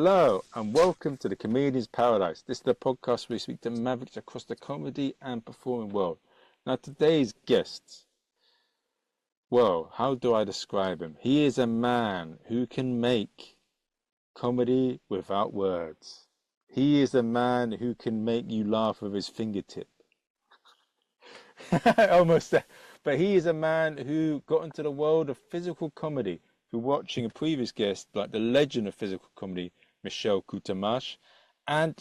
Hello and welcome to the Comedian's Paradise. This is the podcast where we speak to mavericks across the comedy and performing world. Now today's guest, well, how do I describe him? He is a man who can make comedy without words. He is a man who can make you laugh with his fingertip. Almost there. But he is a man who got into the world of physical comedy through watching a previous guest, like the legend of physical comedy, Michel Coutamache. And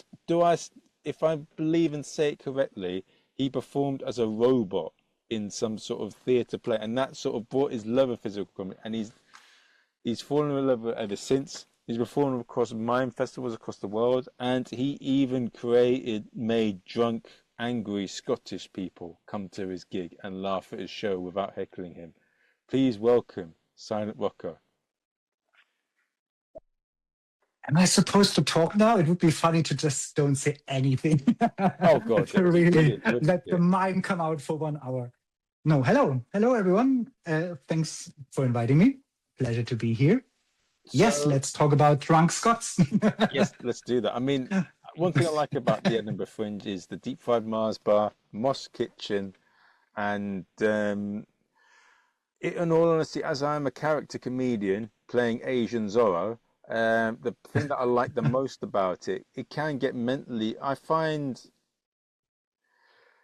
if I believe and say it correctly, he performed as a robot in some sort of theatre play, and that sort of brought his love of physical comedy. And he's fallen in love with it ever since. He's performed across mime festivals across the world, and he even made drunk, angry Scottish people come to his gig and laugh at his show without heckling him. Please welcome silentrocco. Am I supposed to talk now? It would be funny to just don't say anything. Oh God! To really let the mime come out for 1 hour. No, hello everyone. Thanks for inviting me. Pleasure to be here. Yes, let's talk about drunk Scots. Yes, let's do that. I mean, one thing I like about the Edinburgh Fringe is the deep fried Mars bar, Moss Kitchen, and in all honesty, as I'm a character comedian playing Asian Zorro, the thing that I like the most about it can get mentally, I find,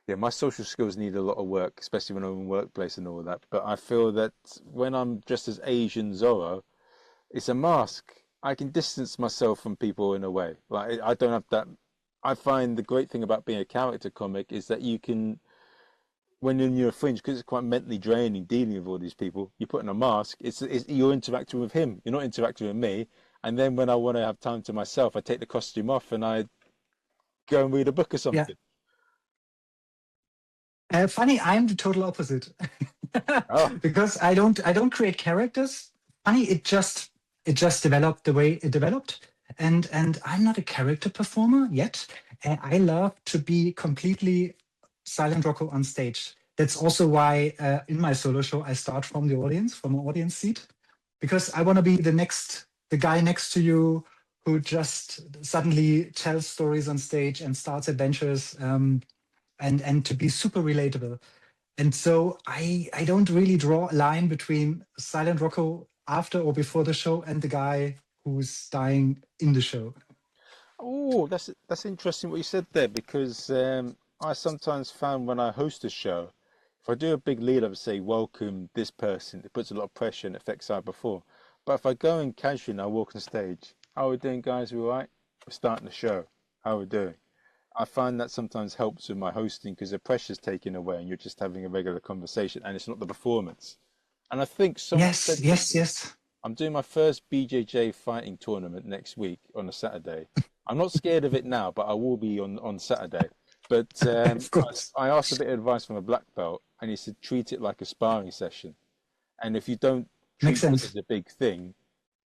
my social skills need a lot of work, especially when I'm in workplace and all that. But I feel that when I'm dressed as Asian Zorro, it's a mask. I can distance myself from people in a way. Like I don't have that. I find the great thing about being a character comic is that you can, when you're a fringe, because it's quite mentally draining dealing with all these people, you put on a mask. You're interacting with him. You're not interacting with me. And then when I want to have time to myself, I take the costume off and I go and read a book or something. Yeah. Funny, I'm the total opposite. Oh. Because I don't create characters. Funny, it just developed the way it developed. And I'm not a character performer yet. And I love to be completely silentrocco on stage. That's also why in my solo show I start from the audience, from an audience seat, because I want to be the guy next to you who just suddenly tells stories on stage and starts adventures, and to be super relatable. And so I don't really draw a line between silentrocco after or before the show and the guy who's dying in the show. Oh, that's interesting what you said there, because I sometimes found when I host a show, if I do a big lead up, say welcome this person, it puts a lot of pressure and affects how I perform. But if I go in casually and I walk on stage, how are we doing, guys? We all right? We're starting the show. How are we doing? I find that sometimes helps with my hosting because the pressure's taken away and you're just having a regular conversation and it's not the performance. And I think Yes. I'm doing my first BJJ fighting tournament next week on a Saturday. I'm not scared of it now, but I will be on Saturday. But Of course. I asked a bit of advice from a black belt and he said treat it like a sparring session. And if you don't treat it as a big thing,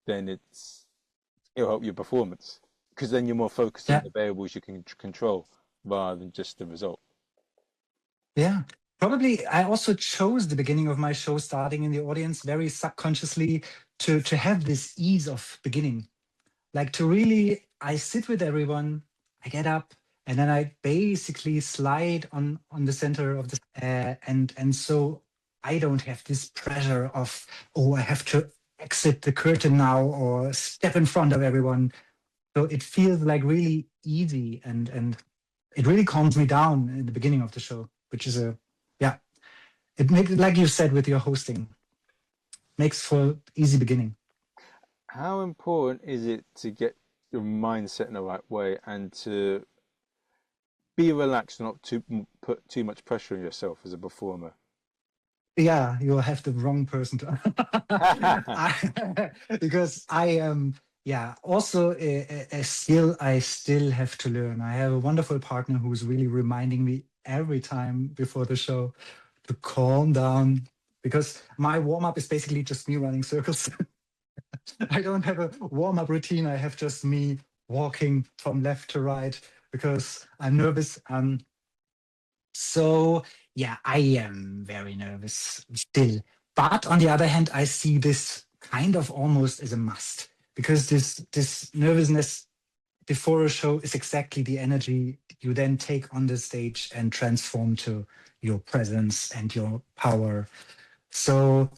then it'll help your performance. Because then you're more focused on the variables you can control rather than just the result. Yeah, probably I also chose the beginning of my show starting in the audience very subconsciously to have this ease of beginning. Like to really, I sit with everyone, I get up, and then I basically slide on the center of the and so I don't have this pressure of, oh, I have to exit the curtain now or step in front of everyone. So it feels like really easy and it really calms me down in the beginning of the show, which is it makes, like you said with your hosting, makes for easy beginning. How important is it to get your mindset in the right way and to be relaxed, not to put too much pressure on yourself as a performer? Yeah, you have the wrong person to because I am also a skill I still have to learn. I have a wonderful partner who's really reminding me every time before the show to calm down, because my warm-up is basically just me running circles. I don't have a warm-up routine. I have just me walking from left to right because I'm nervous. So yeah, I am very nervous still. But on the other hand, I see this kind of almost as a must, because this nervousness before a show is exactly the energy you then take on the stage and transform to your presence and your power. So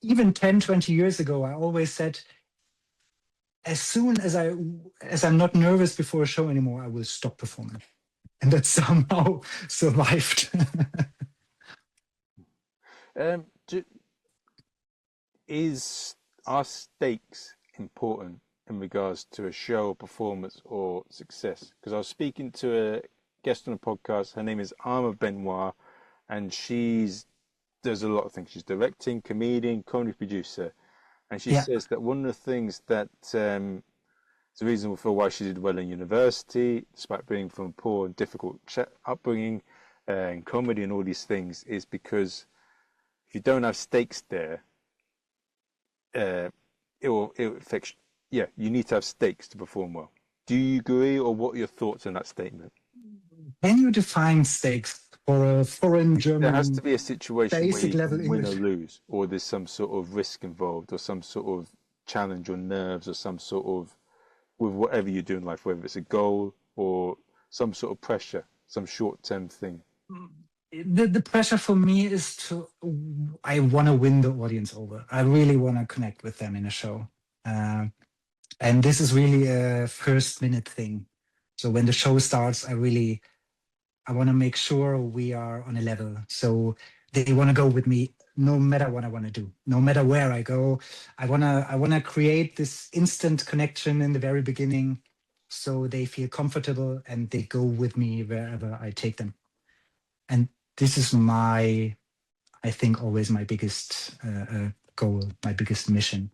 even 10, 20 years ago, I always said, as soon as I'm not nervous before a show anymore, I will stop performing. And that somehow survived. Do, are stakes important in regards to a show, performance, or success? Because I was speaking to a guest on a podcast. Her name is Arma Benoit, and does a lot of things. She's directing, comedian, comedy producer, and she Yeah. says that one of the things that is the reason for why she did well in university, despite being from a poor and difficult upbringing, in comedy and all these things, is because if you don't have stakes there, it will affect. Yeah, you need to have stakes to perform well. Do you agree, or what are your thoughts on that statement? Can you define stakes for a foreign There has to German be a situation where basic you level can win or English? lose, or there's some sort of risk involved, or some sort of challenge or nerves, or some sort of with whatever you do in life, whether it's a goal or some sort of pressure, some short-term thing. The pressure for me is I want to win the audience over. I really want to connect with them in a show. And this is really a first minute thing. So when the show starts, I want to make sure we are on a level. So they want to go with me no matter what I want to do, no matter where I go. I wanna create this instant connection in the very beginning, so they feel comfortable and they go with me wherever I take them. And this is I think, always my biggest goal, my biggest mission,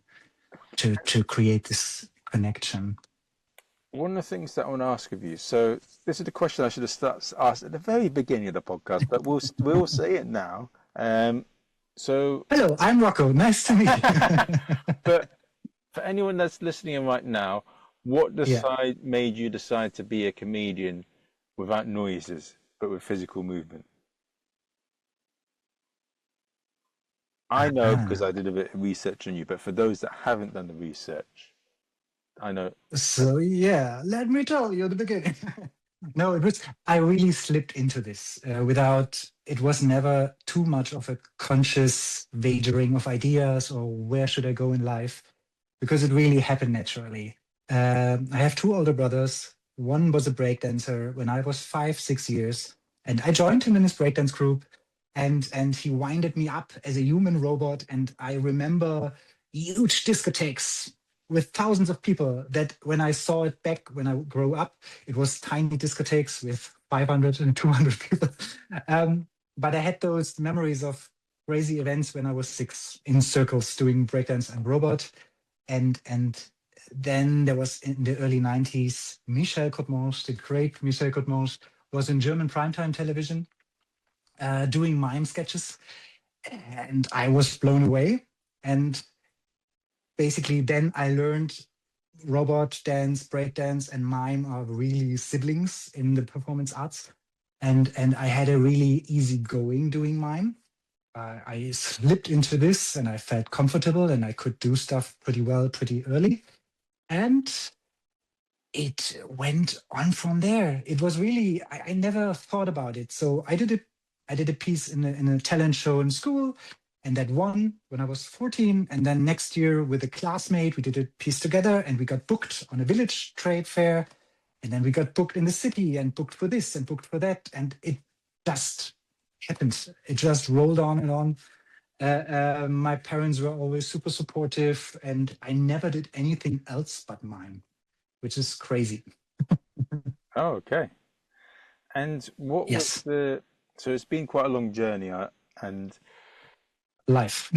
to create this connection. One of the things that I want to ask of you, so this is the question I should have asked at the very beginning of the podcast, but we'll say it now. So, Hello, I'm Rocco. Nice to meet you. but for anyone that's listening in right now, what Yeah. made you decide to be a comedian without noises, but with physical movement? I know because Ah. I did a bit of research on you, but for those that haven't done the research, I know. So yeah, let me tell you the beginning. No, I really slipped into this without, it was never too much of a conscious wagering of ideas or where should I go in life, because it really happened naturally. I have two older brothers. One was a breakdancer when I was 5, 6 years, and I joined him in his breakdance group, and he winded me up as a human robot. And I remember huge discotheques with thousands of people that when I saw it back when I grew up, it was tiny discotheques with 500 and 200 people. But I had those memories of crazy events when I was 6 in circles doing breakdance and robot. And then there was in the early 90s, Michel Cottmanche, the great Michel Cottmanche, was in German primetime television doing mime sketches. And I was blown away. And basically, then I learned robot dance, breakdance, and mime are really siblings in the performance arts. And I had a really easy going doing mime. I slipped into this and I felt comfortable and I could do stuff pretty well pretty early. And it went on from there. It was really, I never thought about it. So I did a piece in a talent show in school, and that won when I was 14. And then next year with a classmate, we did a piece together and we got booked on a village trade fair. And then we got booked in the city and booked for this and booked for that. And it just happened. It just rolled on and on. My parents were always super supportive, and I never did anything else but mime, which is crazy. Oh, okay. And what was Yes, so it's been quite a long journey, and life.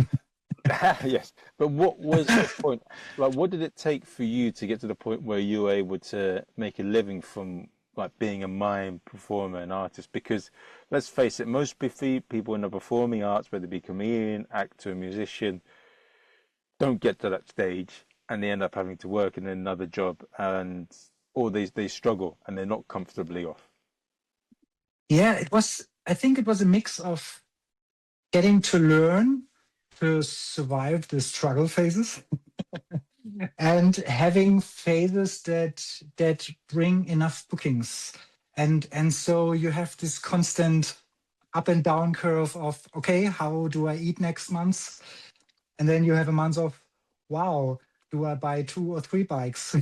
yes, but what was the point? Like, what did it take for you to get to the point where you were able to make a living from like being a mime performer and artist? Because let's face it, most people in the performing arts, whether it be comedian, actor, musician, don't get to that stage, and they end up having to work in another job, and or they struggle and they're not comfortably off. Yeah, I think it was a mix of getting to learn to survive the struggle phases and having phases that bring enough bookings. And so you have this constant up and down curve of, okay, how do I eat next month? And then you have a month of, wow, do I buy 2 or 3 bikes?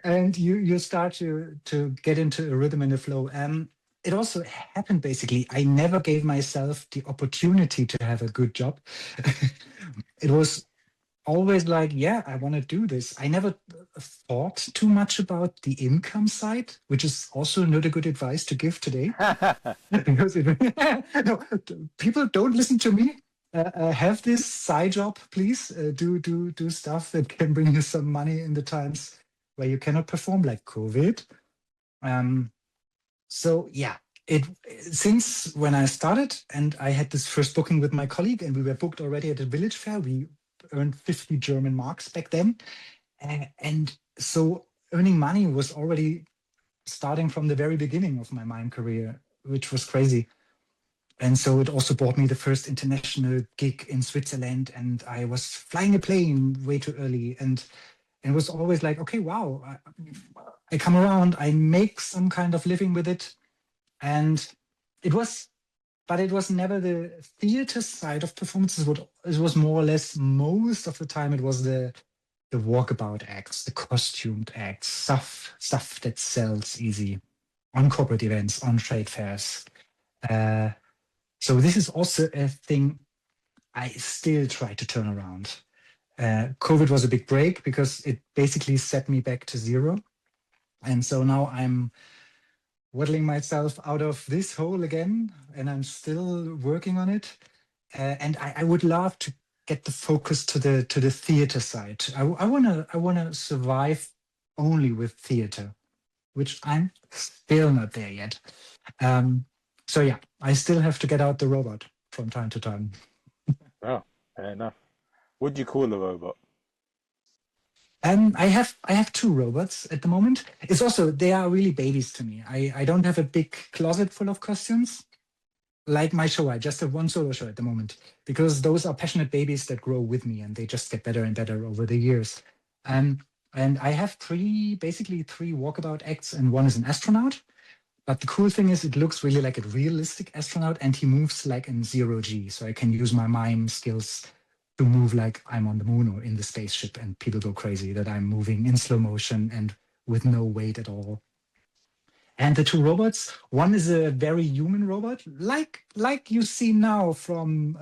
And you start to get into a rhythm and a flow. It also happened basically. I never gave myself the opportunity to have a good job. It was always like, yeah, I want to do this. I never thought too much about the income side, which is also not a good advice to give today. Because no, people don't listen to me. Have this side job, please. Do stuff that can bring you some money in the times where you cannot perform, like COVID. Um, so yeah, it since when I started and I had this first booking with my colleague, and we were booked already at a village fair. We earned 50 German marks back then, and so earning money was already starting from the very beginning of my mime career, which was crazy. And so it also brought me the first international gig in Switzerland, and I was flying a plane way too early, and it was always like, okay, wow, I come around, I make some kind of living with it, and it was, but it was never the theater side of performances. It was more or less most of the time it was the walkabout acts, the costumed acts, stuff that sells easy on corporate events, on trade fairs. Uh, so this is also a thing I still try to turn around. COVID was a big break because it basically set me back to zero. And so now I'm waddling myself out of this hole again, and I'm still working on it. And I would love to get the focus to the theater side. I wanna survive only with theater, which I'm still not there yet. So yeah, I still have to get out the robot from time to time. Oh, fair enough. What do you call the robot? I have 2 robots at the moment. It's also they are really babies to me. I don't have a big closet full of costumes like my show. I just have 1 solo show at the moment because those are passionate babies that grow with me and they just get better and better over the years. Um, and I have basically 3 walkabout acts, and 1 is an astronaut. But the cool thing is, it looks really like a realistic astronaut, and he moves like in 0G. So I can use my mime skills to move like I'm on the moon or in the spaceship, and people go crazy that I'm moving in slow motion and with no weight at all. And the 2 robots, 1 is a very human robot, like you see now from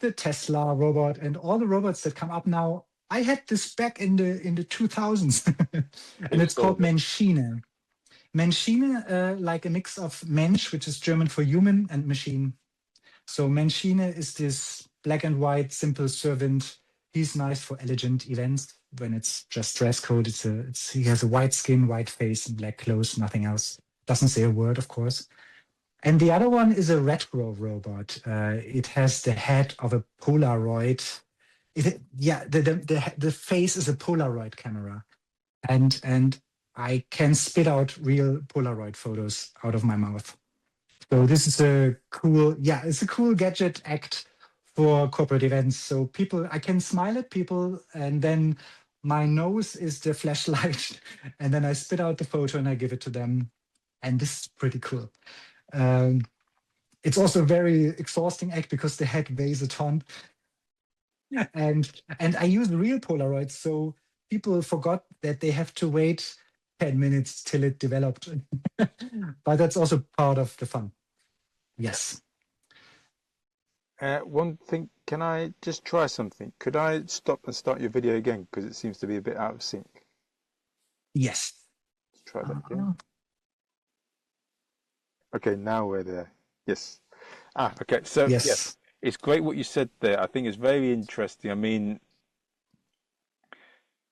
the Tesla robot and all the robots that come up now. I had this back in the 2000s, and Who it's stole called them? Menschine. Menschine, like a mix of Mensch, which is German for human, and machine. So Menschine is this black and white, simple servant. He's nice for elegant events when it's just dress code. He has a white skin, white face, and black clothes, nothing else. Doesn't say a word, of course. And the other one is a retro robot. It has the head of a Polaroid. Yeah, the face is a Polaroid camera, and I can spit out real Polaroid photos out of my mouth. So this is a cool, yeah, it's a cool gadget act for corporate events. So I can smile at people, and then my nose is the flashlight, and then I spit out the photo and I give it to them. And this is pretty cool. Um, it's also a very exhausting act because the head weighs a ton. And I use real Polaroids, so people forgot that they have to wait 10 minutes till it developed. But that's also part of the fun. Yes. One thing, can I just try something? Could I stop and start your video again? Because it seems to be a bit out of sync. Yes. Let's try that again. Uh, Okay, now we're there. Yes. Okay. So, yes. yes, it's great what you said there. I think it's very interesting. I mean,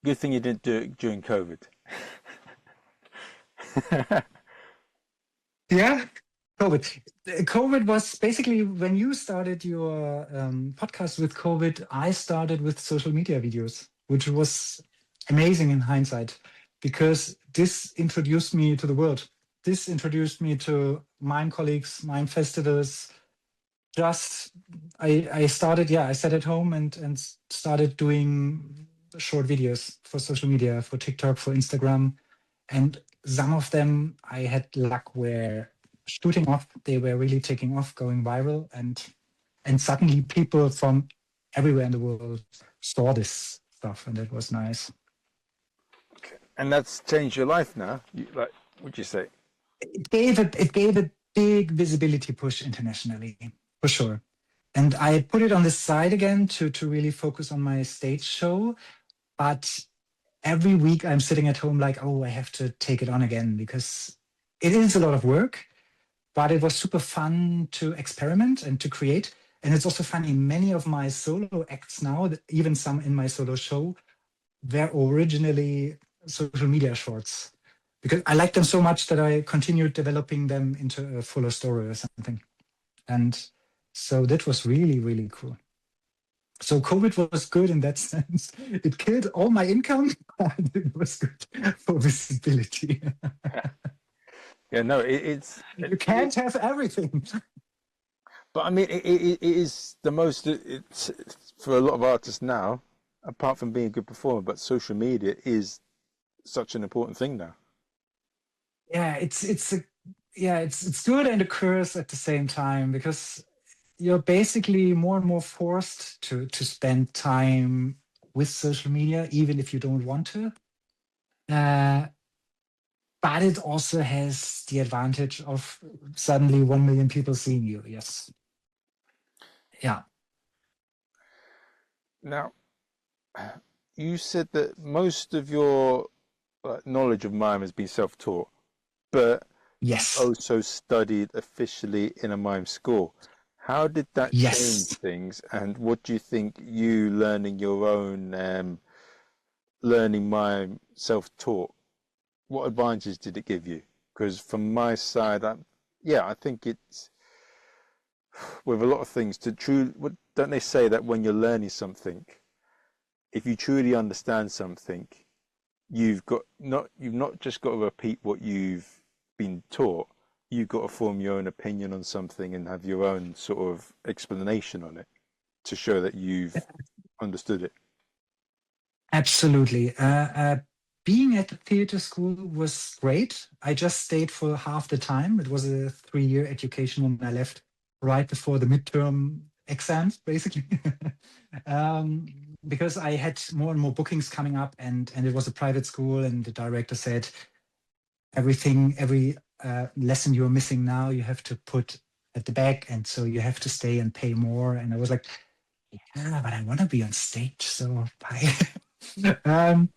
good thing you didn't do it during COVID. Yeah. COVID. COVID was basically when you started your podcast with COVID, I started with social media videos, which was amazing in hindsight because this introduced me to the world. This introduced me to mime colleagues, mime festivals, just I started, yeah, I sat at home and started doing short videos for social media, for TikTok, for Instagram, and some of them I had luck where shooting off, they were really taking off, going viral, and suddenly people from everywhere in the world saw this stuff, and it was nice. And that's changed your life now. Like, would you say? It gave a big visibility push internationally, for sure. And I put it on the side again to really focus on my stage show. But every week I'm sitting at home like, oh, I have to take it on again because it is a lot of work, but it was super fun to experiment and to create. And it's also funny, many of my solo acts now, even some in my solo show, were originally social media shorts because I liked them so much that I continued developing them into a fuller story or something. And so that was really, really cool. So COVID was good in that sense. It killed all my income, but it was good for visibility. Yeah, no, You can't have everything. but I mean, it is the most. It's for a lot of artists now, apart from being a good performer, but social media is such an important thing now. Yeah, it's good and a curse at the same time because you're basically more and more forced to spend time with social media, even if you don't want to. Uh, but it also has the advantage of suddenly 1 million people seeing you. Yes. Yeah. Now, you said that most of your knowledge of mime has been self-taught, but you Yes. also studied officially in a mime school. How did that change Yes. things, and what do you think you learning your own learning mime self-taught, what advantages did it give you? Because from my side, yeah, I think it's with a lot of things to true. What don't they say that when you're learning something, if you truly understand something, you've not just got to repeat what you've been taught. You've got to form your own opinion on something and have your own sort of explanation on it to show that you've understood it. Absolutely. Being at the theater school was great. I just stayed for half the time. It was a 3 year education when I left right before the midterm exams, basically. um, because I had more and more bookings coming up, and it was a private school, and the director said, every lesson you're missing now, you have to put at the back. And so you have to stay and pay more. And I was like, yeah, but I want to be on stage. So bye. um,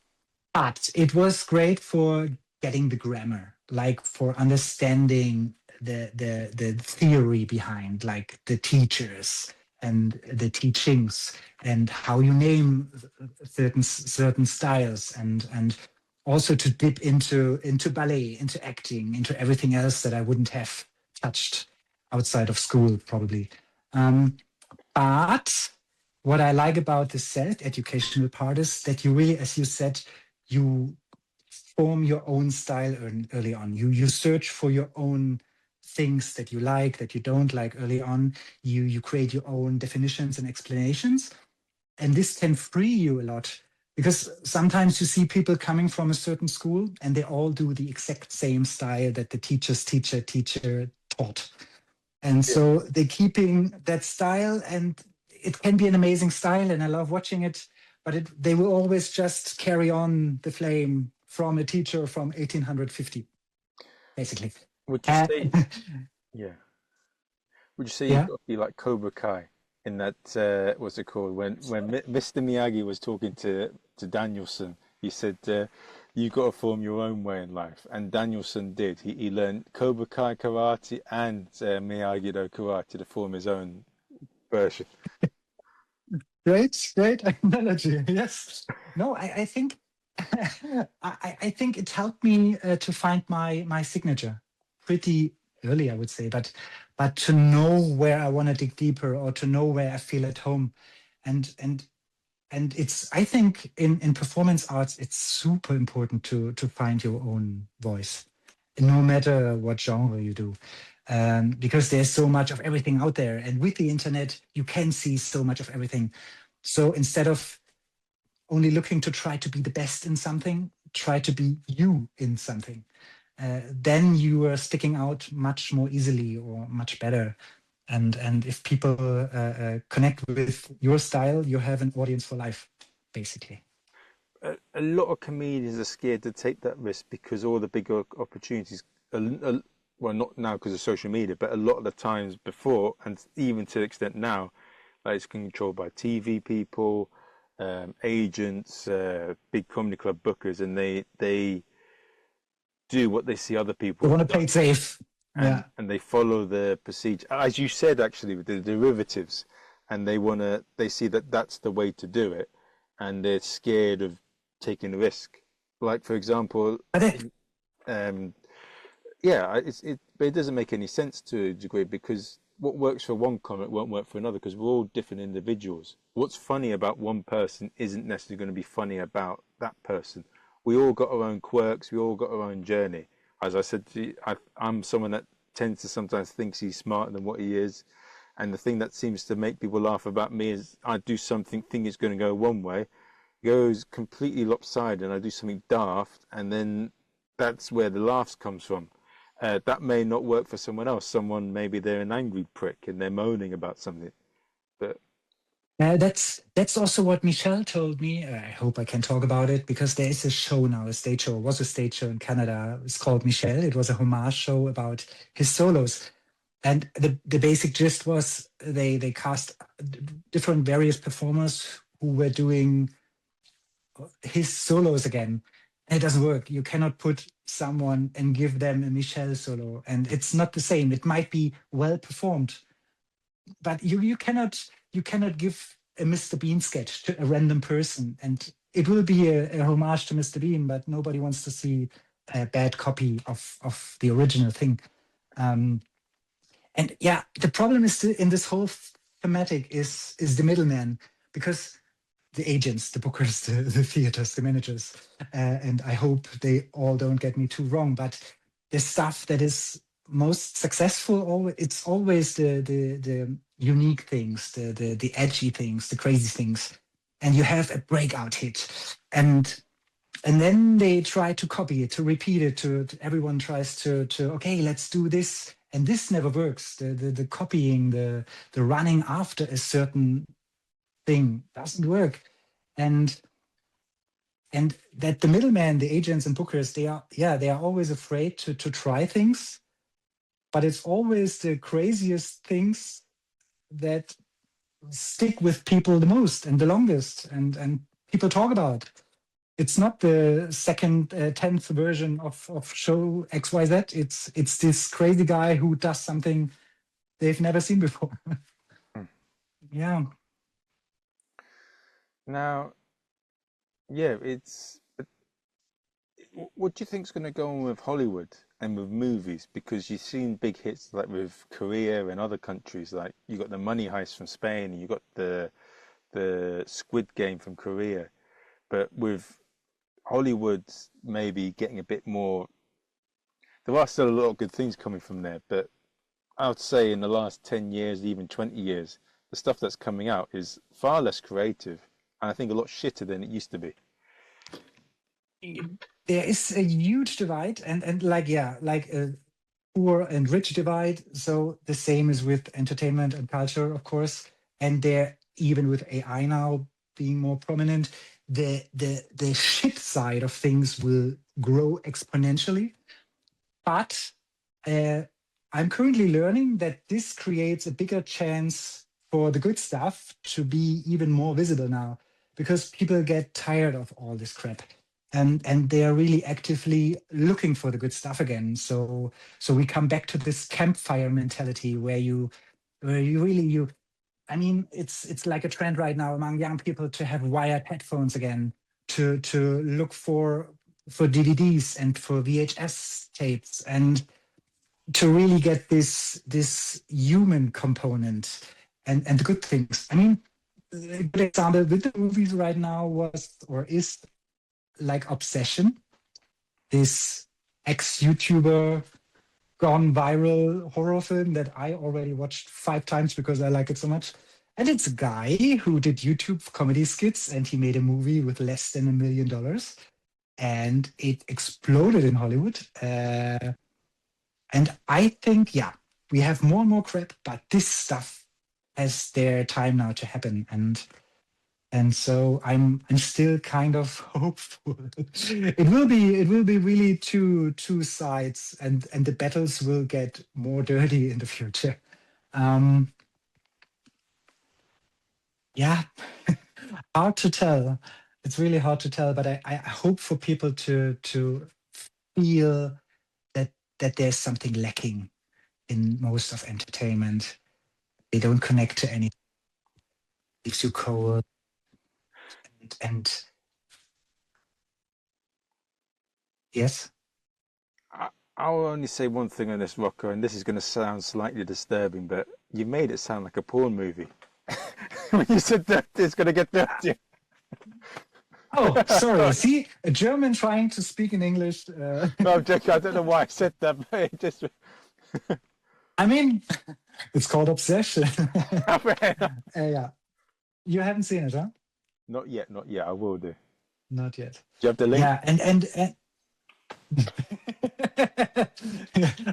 but it was great for getting the grammar, like for understanding the theory behind, like the teachers and the teachings and how you name certain styles, and also to dip into ballet, into acting, into everything else that I wouldn't have touched outside of school probably. Um, but what I like about the self-educational part is that you really, as you said, you form your own style early on. You search for your own things that you like, that you don't like early on. You create your own definitions and explanations, and this can free you a lot because sometimes you see people coming from a certain school and they all do the exact same style that the teacher taught, and Yeah. so they're keeping that style, and it can be an amazing style, and I love watching it. But they will always just carry on the flame from a teacher from 1850, basically. Would you Uh, say, yeah? Would you say you've yeah. got to be like Cobra Kai in that what's it called when Mr. Miyagi was talking to Danielson, he said you got to form your own way in life, and Danielson did. He learned Cobra Kai karate and Miyagi-Do karate to form his own version. Great analogy. Yes. No, I think I think it helped me to find my signature pretty early, I would say, but to know where I want to dig deeper or to know where I feel at home, and and and it's, I think, in performance arts it's super important to find your own voice, no matter what genre you do. because there's so much of everything out there. And with the internet, you can see so much of everything. So instead of only looking to try to be the best in something, try to be you in something. Then you are sticking out much more easily or much better. And if people connect with your style, you have an audience for life, basically. A lot of comedians are scared to take that risk because all the bigger opportunities, well, not now because of social media, but a lot of the times before, and even to the extent now, like it's controlled by TV people, agents, big comedy club bookers, and they do what they see other They people want have to play done, it safe. Yeah. and they follow the procedure, as you said, actually, with the derivatives, and they see that that's the way to do it, and they're scared of taking a risk. Like for example, But it, um, yeah, but it doesn't make any sense to a degree because what works for one comic won't work for another because we're all different individuals. What's funny about one person isn't necessarily going to be funny about that person. We all got our own quirks. We all got our own journey. As I said to you, I'm someone that tends to sometimes thinks he's smarter than what he is. And the thing that seems to make people laugh about me is I do something, think it's going to go one way, goes completely lopsided, and I do something daft, and then that's where the laughs comes from. That may not work for someone else. Someone maybe they're an angry prick and they're moaning about something. But that's also what Michelle told me. I hope I can talk about it because there is a show now, a stage show. It was a stage show in Canada. It's called Michelle. It was a homage show about his solos. And the basic gist was they cast different various performers who were doing his solos again. And it doesn't work. You cannot put someone and give them a Michelle solo. And it's not the same. It might be well performed, but you cannot give a Mr. Bean sketch to a random person. And it will be a homage to Mr. Bean, but nobody wants to see a bad copy of the original thing. Um, and yeah, the problem is in this whole thematic is the middleman, because the agents, the bookers, the theaters, the managers, and I hope they all don't get me too wrong, but the stuff that is most successful, it's always the unique things, the edgy things, the crazy things, and you have a breakout hit, and then they try to copy it, to repeat it, everyone tries to okay, let's do this, and this never works. The copying, the running after a certain thing doesn't work. And that the middleman, the agents and bookers, they are always afraid to try things, but it's always the craziest things that stick with people the most and the longest, and people talk about. It's not the second 10th version of show XYZ. It's this crazy guy who does something they've never seen before. Yeah. now, yeah, it's. What do you think's going to go on with Hollywood and with movies? Because you've seen big hits like with Korea and other countries. Like you got the Money Heist from Spain, and you got the Squid Game from Korea. But with Hollywood maybe getting a bit more, there are still a lot of good things coming from there. But I would say in the last 10 years, even 20 years, the stuff that's coming out is far less creative, and I think a lot shitter than it used to be. There is a huge divide, and like, yeah, like a poor and rich divide. So the same is with entertainment and culture, of course. And there, even with AI now being more prominent, the shit side of things will grow exponentially. But uh, I'm currently learning that this creates a bigger chance for the good stuff to be even more visible now, because people get tired of all this crap, and they are really actively looking for the good stuff again. So we come back to this campfire mentality where you really you I mean, it's like a trend right now among young people to have wired headphones again, to look for DVDs and for VHS tapes, and to really get this human component and the good things. I mean, a good example with the movies right now was or is like Obsession, this ex-YouTuber gone viral horror film that I already watched 5 times because I like it so much. And it's a guy who did YouTube comedy skits, and he made a movie with less than $1 million, and it exploded in Hollywood. And I think, yeah, we have more and more crap, but this stuff has their time now to happen. And so I'm still kind of hopeful. It will be really two sides, and the battles will get more dirty in the future. Um, yeah, hard to tell. It's really hard to tell, but I hope for people to feel that there's something lacking in most of entertainment. They don't connect to anything, leaves you cold, and yes. I'll only say one thing on this, Rocco, and this is going to sound slightly disturbing, but you made it sound like a porn movie. When you said that it's going to get dirty. Oh, sorry. See, a German trying to speak in English. No, I'm joking. I don't know why I said that, but it just. I mean, it's called obsession. Yeah, you haven't seen it, huh? Not yet, not yet. I will do. Not yet. Do you have the link? Yeah, and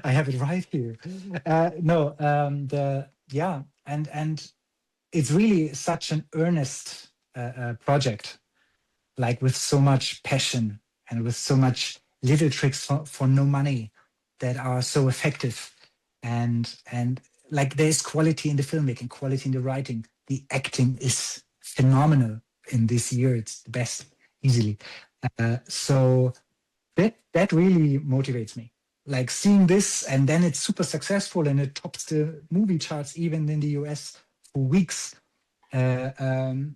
I have it right here. No, the yeah, and it's really such an earnest project, like with so much passion and with so much little tricks for no money that are so effective, and like there's quality in the filmmaking, quality in the writing, the acting is phenomenal in this year. It's the best easily. So that really motivates me. Like seeing this, and then it's super successful and it tops the movie charts even in the US for weeks. Uh, um,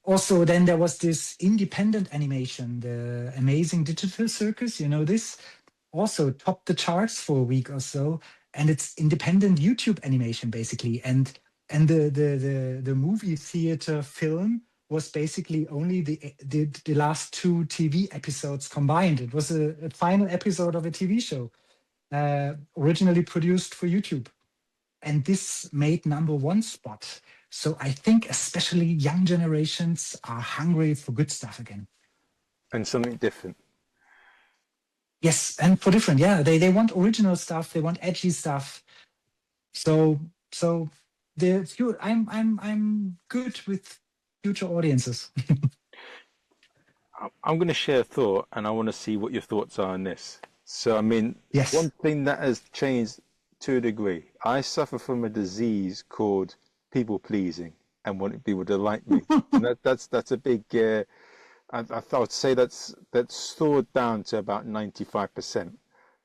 Also, then there was this independent animation, the Amazing Digital Circus. You know this also topped the charts for a week or so, and it's independent YouTube animation basically. And the movie theater film was basically only the last two TV episodes combined. It was a final episode of a TV show, originally produced for YouTube, and this made #1 spot. So I think especially young generations are hungry for good stuff again. And something different. Yes, and for different, yeah. They want original stuff, they want edgy stuff. So I'm good with future audiences. I'm going to share a thought, and I want to see what your thoughts are on this. So, I mean, Yes. one thing that has changed to a degree, I suffer from a disease called people pleasing and wanting people to like me. And that's a big. I would say that's soared down to about 95%.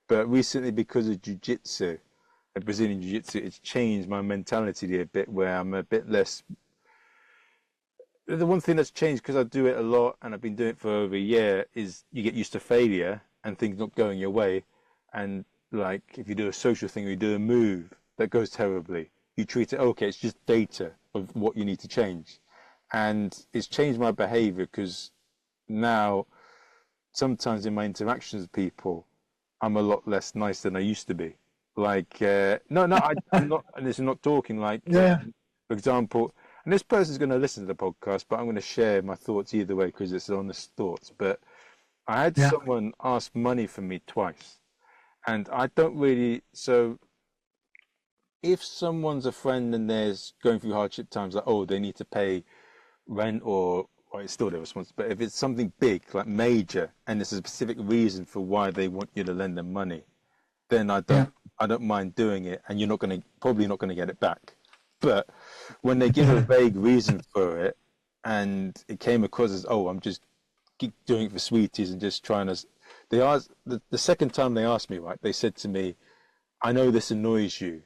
But recently, because of jiu-jitsu, Brazilian jiu-jitsu, it's changed my mentality a bit, where I'm a bit less. The one thing that's changed, because I do it a lot and I've been doing it for over a year, is you get used to failure and things not going your way. And like if you do a social thing or you do a move that goes terribly, you treat it, okay, it's just data of what you need to change. And it's changed my behavior, because now sometimes in my interactions with people, I'm a lot less nice than I used to be. Like, I'm not, and this is not talking like, Yeah. for example, and this person's going to listen to the podcast, but I'm going to share my thoughts either way because it's honest thoughts. But I had Yeah. someone ask money from me twice, and I don't really. So if someone's a friend and there's going through hardship times, like, oh, they need to pay rent, or it's still their responsibility. But if it's something big, like major, and there's a specific reason for why they want you to lend them money, then Yeah. I don't mind doing it, and you're probably not going to get it back. But when they give a vague reason for it, and it came across as, oh, I'm just doing it for sweeties and just trying to, they asked the second time they asked me, right, they said to me, I know this annoys you,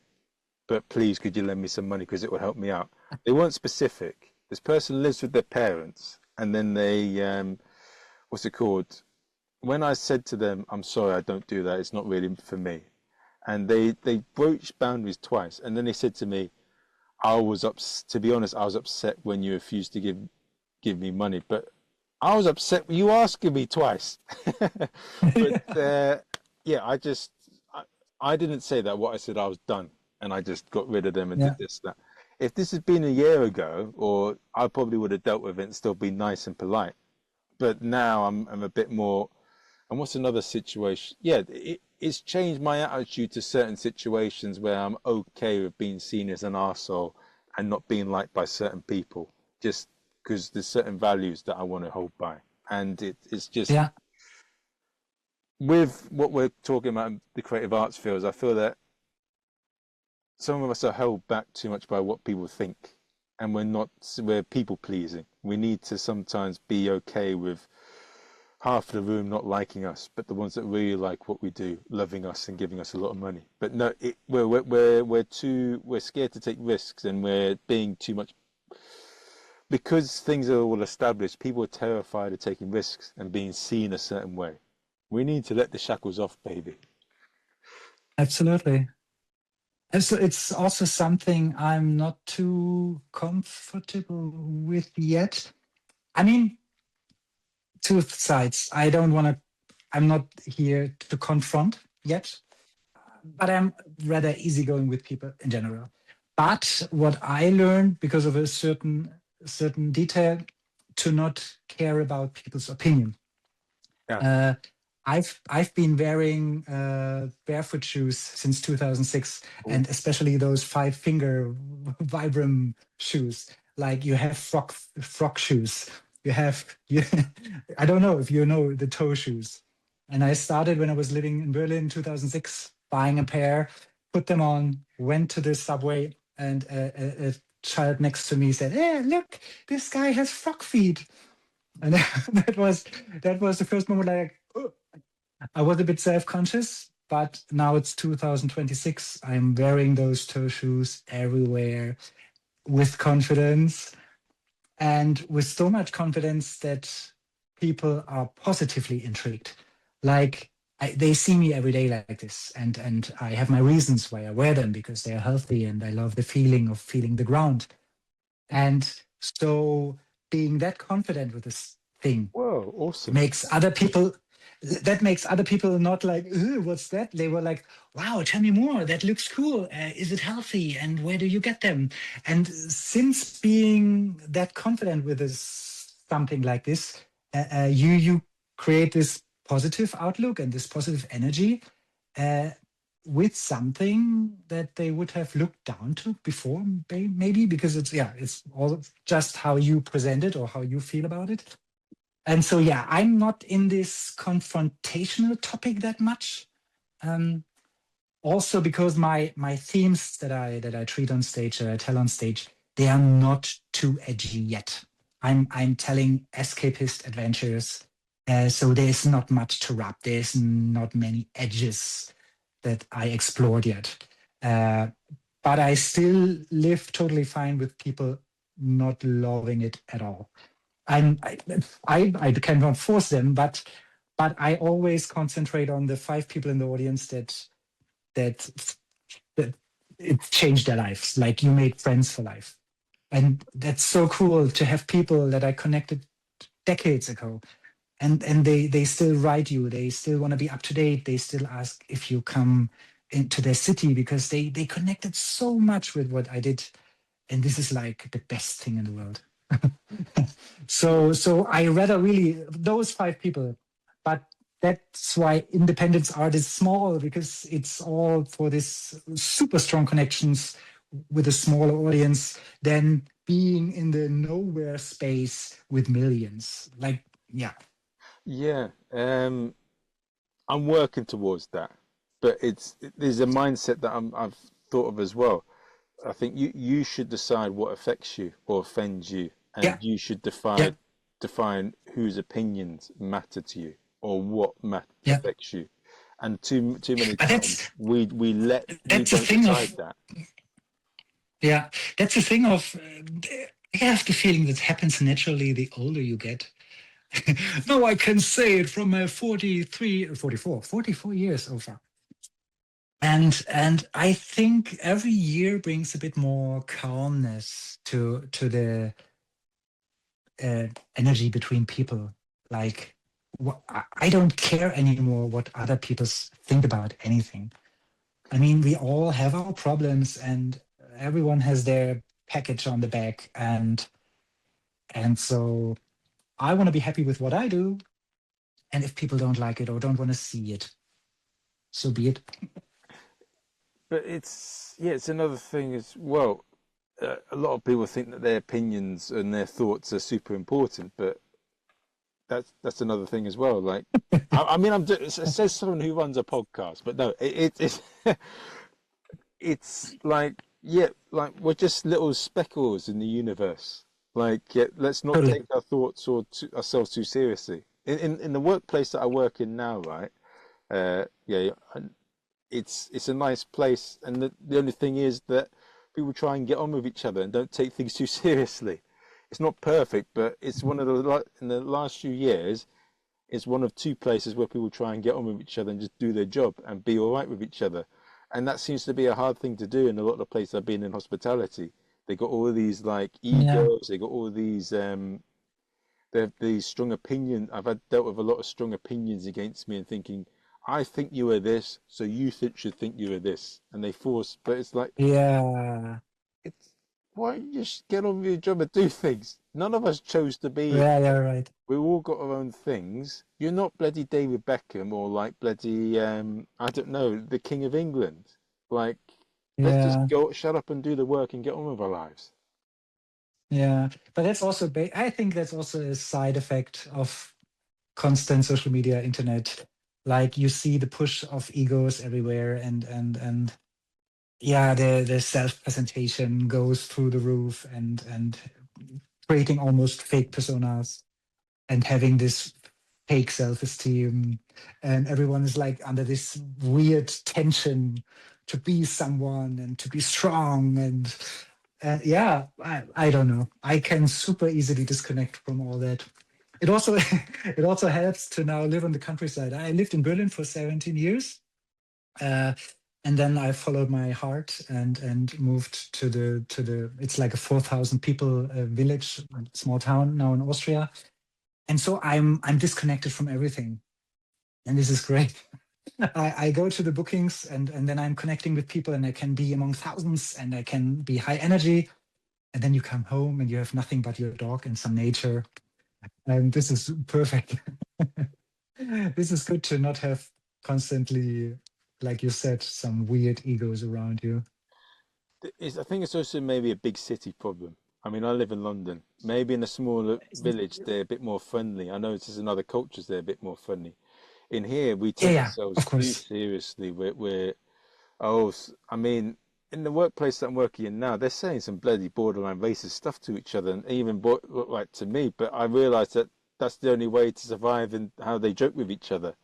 but please could you lend me some money because it will help me out. They weren't specific. This person lives with their parents, and then they, what's it called? When I said to them, I'm sorry, I don't do that, it's not really for me. And they broached boundaries twice, and then they said to me, to be honest, I was upset when you refused to give me money, but I was upset when you asking me twice. But yeah, I didn't say that. What I said, I was done, and I just got rid of them and did Yeah. this, that. If this had been a year ago, or I probably would have dealt with it and still been nice and polite. But now I'm a bit more. And what's another situation? Yeah, it's changed my attitude to certain situations where I'm okay with being seen as an arsehole and not being liked by certain people, just because there's certain values that I want to hold by. And it's just Yeah. with what we're talking about in the creative arts fields, I feel that some of us are held back too much by what people think, and we're people pleasing. We need to sometimes be okay with half the room not liking us, but the ones that really like what we do, loving us and giving us a lot of money. But no, we're scared to take risks, and we're being too much because things are all established. People are terrified of taking risks and being seen a certain way. We need to let the shackles off, baby. Absolutely. And so it's also something I'm not too comfortable with yet. I mean, two sides. I'm not here to confront yet, but I'm rather easygoing with people in general. But what I learned because of a certain detail, to not care about people's opinion. Yeah. Uh, I've been wearing barefoot shoes since 2006, Oh, and especially those 5 finger Vibram shoes. Like you have frock shoes. You. I don't know if you know the toe shoes. And I started when I was living in Berlin in 2006, buying a pair, put them on, went to the subway, and a child next to me said, "Hey, look, this guy has frog feet." And that was the first moment, like, oh. I was a bit self-conscious, but now it's 2026. I'm wearing those toe shoes everywhere with confidence, and with so much confidence that people are positively intrigued. Like, they see me every day like this, and I have my reasons why I wear them, because they are healthy and I love the feeling of feeling the ground. And so being that confident with this thing whoa, awesome. makes other people makes other people not like, "Ooh, what's that?" They were like, "Wow, tell me more, that looks cool. Is it healthy, and where do you get them?" And since being that confident with this something like this, you create this positive outlook and this positive energy, uh, with something that they would have looked down to before, maybe because it's all just how you present it or how you feel about it. And so, yeah, I'm not in this confrontational topic that much. Um, Also because my themes that I treat on stage, that I tell on stage, they are not too edgy yet. I'm telling escapist adventures, so there's not much to rub. There's not many edges that I explored yet. Uh, but I still live totally fine with people not loving it at all. I'm I cannot force them, but I always concentrate on the 5 people in the audience that that it changed their lives. Like, you made friends for life, and that's so cool to have people that I connected decades ago, and they still write you. They still want to be up to date. They still ask if you come into their city, because they connected so much with what I did, and this is like the best thing in the world. So I rather really those 5 people, but that's why independence art is small, because it's all for this super strong connections with a smaller audience than being in the nowhere space with millions. Like, yeah, Yeah. I'm working towards that, but there's a mindset that I've thought of as well. I think you should decide what affects you or offends you, yeah, and you should yeah, define whose opinions matter to you or what yeah. affects you. And too many But times we that's the don't thing decide of that. yeah, that's the thing of I have the feeling that happens naturally the older you get. No, I can say it from my 44 years over. And I think every year brings a bit more calmness to the energy between people. Like, I don't care anymore what other people think about anything. I mean, we all have our problems, and everyone has their package on the back, and so I want to be happy with what I do, and if people don't like it or don't want to see it, so be it. But it's yeah, it's another thing as well. A lot of people think that their opinions and their thoughts are super important, but that's another thing as well. Like, I mean, it says someone who runs a podcast, but no, it's it's like yeah, like we're just little speckles in the universe. Like, yeah, let's not Totally. take our thoughts or ourselves too seriously. In the workplace that I work in now, right? Yeah, it's a nice place, and the only thing is that people try and get on with each other and don't take things too seriously. It's not perfect, but it's one of the in the last few years, it's one of two places where people try and get on with each other and just do their job and be all right with each other. And that seems to be a hard thing to do in a lot of the places I've been in hospitality. They got all of these like Yeah. egos, they got all of these they have these strong opinion. I've had dealt with a lot of strong opinions against me and thinking, I think you are this, so you should think you are this, and they force. But it's like Yeah. it's why don't you just get on with your job and do things? None of us chose to be. Yeah, yeah, right. We all got our own things. You're not bloody David Beckham or like bloody I don't know, the King of England. Like, let's just Yeah. go, shut up and do the work and get on with our lives. Yeah. But that's also, I think that's also a side effect of constant social media, internet. Like you see the push of egos everywhere, and yeah, the self presentation goes through the roof, and creating almost fake personas and having this fake self-esteem, and everyone is like under this weird tension to be someone and to be strong, and yeah, I don't know, I can super easily disconnect from all that. It also it also helps to now live on the countryside. I lived in Berlin for 17 years, uh, and then I followed my heart and moved to the it's like a 4,000 people village, small town now in Austria, and so I'm disconnected from everything, and this is great. I go to the bookings, and then I'm connecting with people, and I can be among thousands, and I can be high energy, and then you come home and you have nothing but your dog and some nature, and this is perfect. This is good to not have constantly, like you said, some weird egos around you. I think it's also maybe a big city problem. I mean, I live in London. Maybe in a smaller village, they're a bit more friendly. I know it's in other cultures, they're a bit more friendly. In here, we Yeah, take yeah, ourselves of too course. seriously. I mean, in the workplace that I'm working in now, they're saying some bloody borderline racist stuff to each other and even like to me. But I realise that that's the only way to survive and how they joke with each other.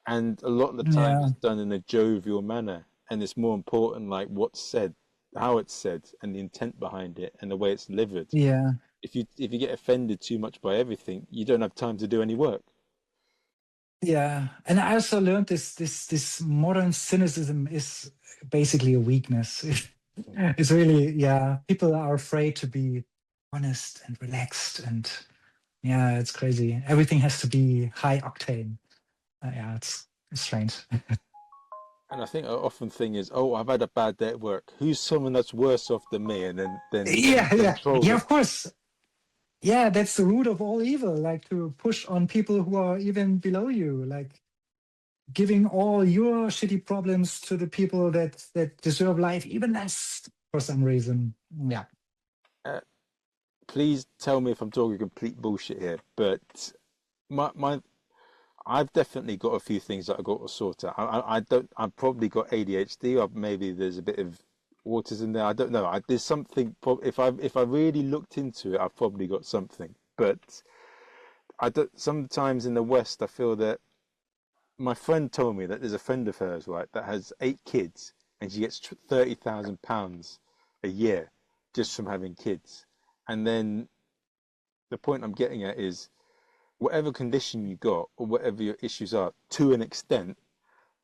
And a lot of the time, Yeah, it's done in a jovial manner, and it's more important like what's said, how it's said, and the intent behind it, and the way it's delivered. yeah, If you get offended too much by everything, you don't have time to do any work. yeah. And I also learned this modern cynicism is basically a weakness. It's really, yeah, people are afraid to be honest and relaxed, and yeah, it's crazy. Everything has to be high octane. Yeah, it's strange. And I think I often think is, oh, I've had a bad day at work. Who's someone that's worse off than me? And then Yeah, yeah, troll yeah, them. of course. Yeah, that's the root of all evil, like to push on people who are even below you, like giving all your shitty problems to the people that deserve life even less for some reason. Yeah. Uh, Please tell me if I'm talking complete bullshit here, but my I've definitely got a few things that I've got to sort out. I don't. I've probably got ADHD, or maybe there's a bit of autism there. I don't know. There's something. If I really looked into it, I've probably got something. But I don't. Sometimes in the West, I feel that my friend told me that there's a friend of hers, right, that has 8 kids, and she gets £30,000 a year just from having kids. And then the point I'm getting at is whatever condition you got or whatever your issues are, to an extent,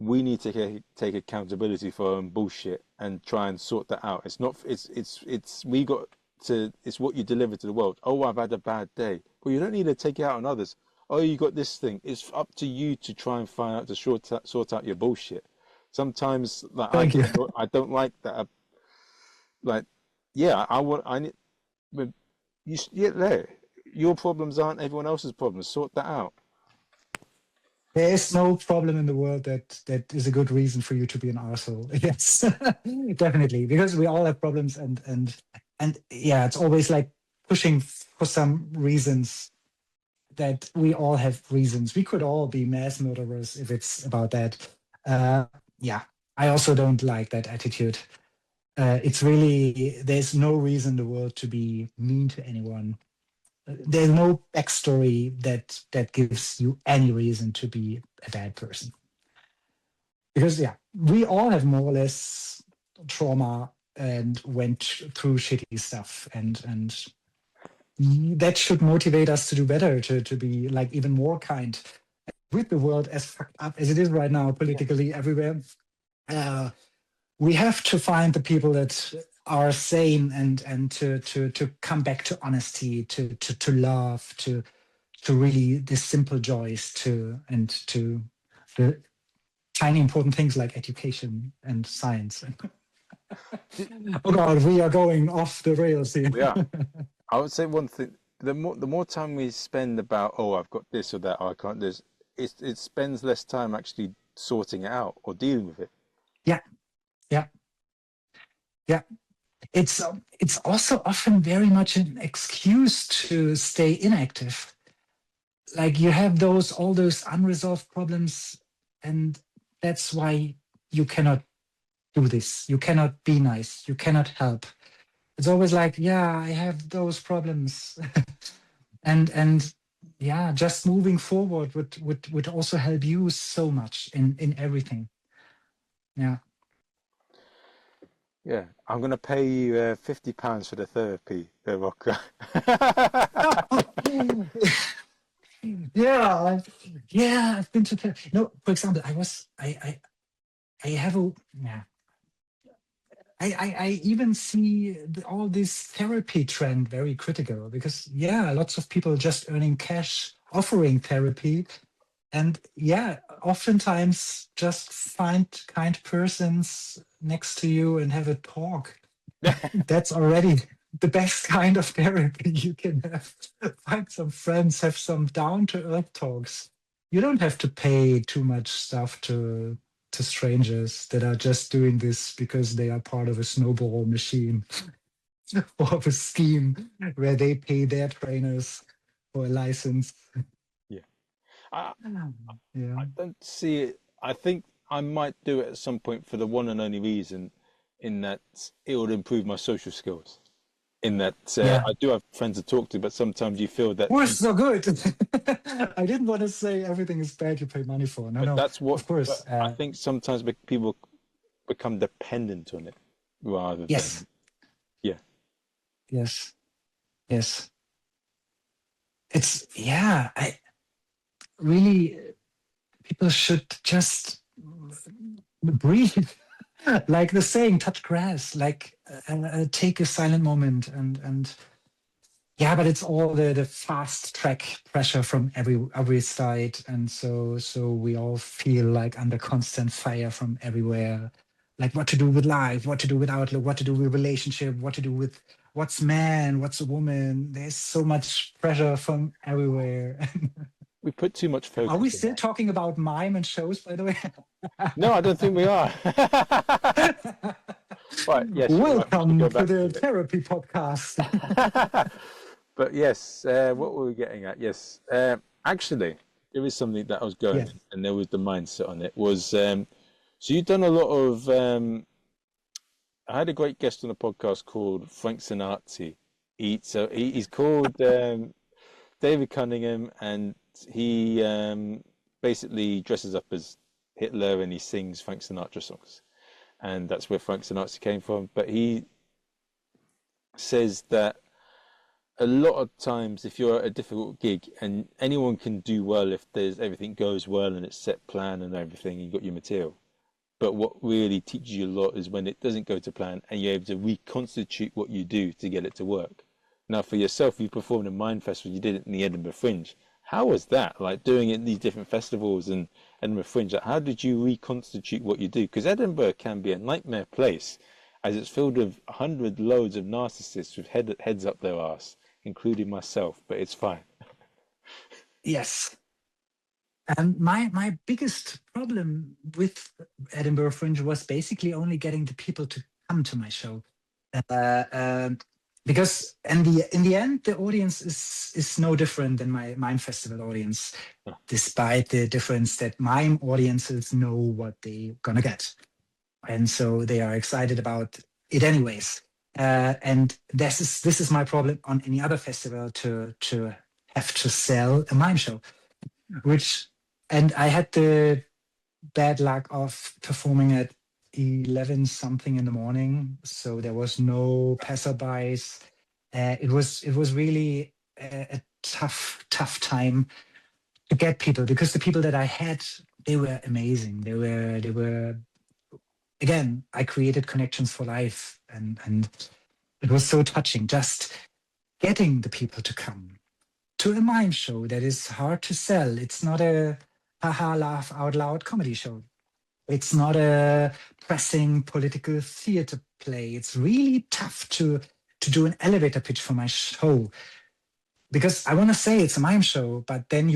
we need to take accountability for our own bullshit and try and sort that out. It's not. It's. We got to. It's what you deliver to the world. Oh, I've had a bad day. Well, you don't need to take it out on others. Oh, you got this thing. It's up to you to try and find out to sort out your bullshit. Sometimes like Thank you. I don't like that. Like, yeah, I need. But yeah, there. Your problems aren't everyone else's problems. Sort that out. There is no problem in the world that is a good reason for you to be an arsehole. Yes, definitely, because we all have problems, and yeah, it's always like pushing for some reasons that we all have reasons. We could all be mass murderers if it's about that. Uh, yeah, I also don't like that attitude. It's really there's no reason in the world to be mean to anyone. There's no backstory that gives you any reason to be a bad person. Because yeah, we all have more or less trauma and went through shitty stuff, and that should motivate us to do better, to be like even more kind with the world as fucked up as it is right now politically everywhere. Uh, we have to find the people that are sane and to come back to honesty, to love, to really the simple joys, to the tiny important things like education and science. Oh God, we are going off the rails here. Yeah, I would say one thing. The more time we spend about, oh, I've got this or that, oh, I can't do this, it spends less time actually sorting it out or dealing with it. Yeah, yeah, yeah. It's also often very much an excuse to stay inactive. Like you have those all those unresolved problems, and that's why you cannot do this. You cannot be nice. You cannot help. It's always like, yeah, I have those problems, and yeah, just moving forward would also help you so much in everything. Yeah. Yeah, I'm gonna pay you £50 for the therapy, Rocco. Yeah, yeah, I've been to no, for example, I have a yeah. I even see all this therapy trend very critical because yeah, lots of people just earning cash offering therapy, and yeah, oftentimes just find kind persons next to you and have a talk. That's already the best kind of therapy you can have. Find some friends, have some down to earth talks. You don't have to pay too much stuff to strangers that are just doing this because they are part of a snowball machine or of a scheme where they pay their trainers for a license. Yeah, I Yeah. I don't see it. I think I might do it at some point for the one and only reason, in that it would improve my social skills. In that Yeah. I do have friends to talk to, but sometimes you feel that. We're so good. I didn't want to say everything is bad you pay money for. No, But no, that's what. of course. But I think sometimes people become dependent on it rather Yes, than, yeah. yes, yes. It's, yeah, I really, people should just breathe. Like the saying, touch grass, like take a silent moment and yeah, but it's all the fast track pressure from every side, and so we all feel like under constant fire from everywhere. Like what to do with life, what to do with outlook, what to do with relationship, what to do with what's man, what's a woman. There's so much pressure from everywhere. We put too much Are we focus on still that. talking about mime and shows, by the way? No, I don't think we are. Right, yes, you're right. We should go Welcome to back the to therapy podcast. it. But yes, what were we getting at? Yes, actually, there is something that I was going, Yes. and there was the mindset on it. Was so you've done a lot of. I had a great guest on the podcast called Frank Sinatra. He's called David Cunningham, and he basically dresses up as Hitler and he sings Frank Sinatra songs, and that's where Frank Sinatra came from. But he says that a lot of times, if you're at a difficult gig, and anyone can do well if there's everything goes well and it's set plan and everything, you got your material. But what really teaches you a lot is when it doesn't go to plan and you're able to reconstitute what you do to get it to work. Now, for yourself, you performed in Mime Festival, you did it in the Edinburgh Fringe. How was that? Like doing it in these different festivals and Edinburgh Fringe. Like, how did you reconstitute what you do? Because Edinburgh can be a nightmare place, as it's filled with 100 loads of narcissists with heads up their arse, including myself. But it's fine. Yes. And my biggest problem with Edinburgh Fringe was basically only getting the people to come to my show. Uh, um, because in the end, the audience is no different than my Mime Festival audience, despite the difference that Mime audiences know what they're gonna get, and so they are excited about it anyways. And this is my problem on any other festival to have to sell a mime show, which and I had the bad luck of performing at 11 something in the morning, so there was no passerbys. It was really a tough time to get people, because the people that I had, they were amazing. They were again, I created connections for life, and it was so touching just getting the people to come to a mime show that is hard to sell. It's not a haha laugh out loud comedy show. It's not a pressing political theater play. It's really tough to do an elevator pitch for my show, because I want to say it's a mime show, but then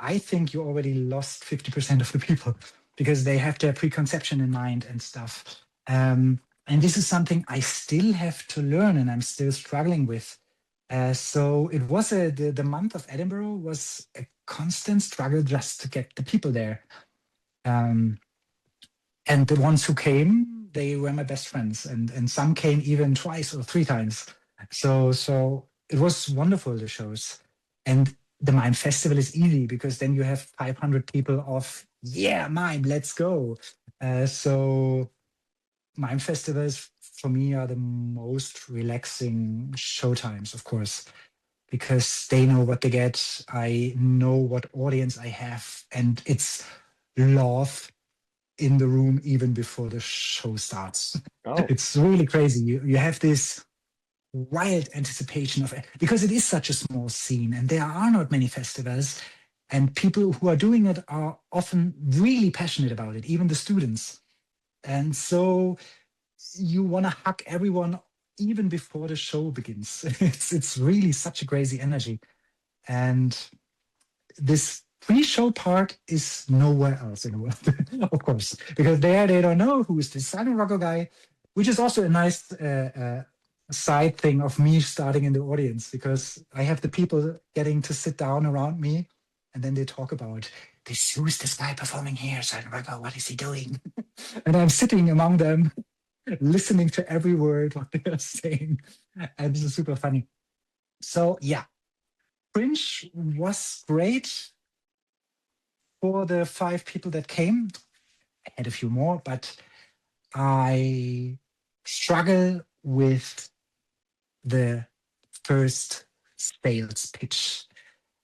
I think you already lost 50% of the people because they have their preconception in mind and stuff. And this is something I still have to learn, and I'm still struggling with. So it was the month of Edinburgh was a constant struggle just to get the people there. Um, and the ones who came, they were my best friends, and some came even twice or three times. So it was wonderful, the shows. And the Mime Festival is easy because then you have 500 people of, yeah, Mime, let's go. So Mime festivals for me are the most relaxing showtimes, of course, because they know what they get. I know what audience I have, and it's love in the room even before the show starts. Oh, It's really crazy. You have this wild anticipation of it because it is such a small scene and there are not many festivals, and people who are doing it are often really passionate about it, even the students. And so you want to hug everyone even before the show begins. It's really such a crazy energy. And this pre-show part is nowhere else in the world, of course, because there they don't know who is the silentrocco guy, which is also a nice side thing of me starting in the audience, because I have the people getting to sit down around me, and then they talk about this. Who is this guy performing here? Silentrocco, what is he doing? And I'm sitting among them, listening to every word what they are saying, and this is super funny. So yeah, Fringe was great for the 5 people that came. I had a few more, but I struggle with the first sales pitch.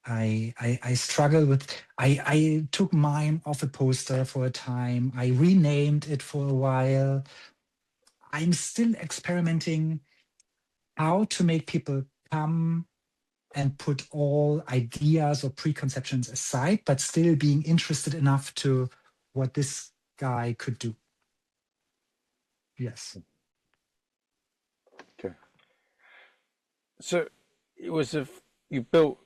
I struggle with. I took mine off a poster for a time. I renamed it for a while. I'm still experimenting how to make people come and put all ideas or preconceptions aside, but still being interested enough to what this guy could do. Yes. okay. So it was you built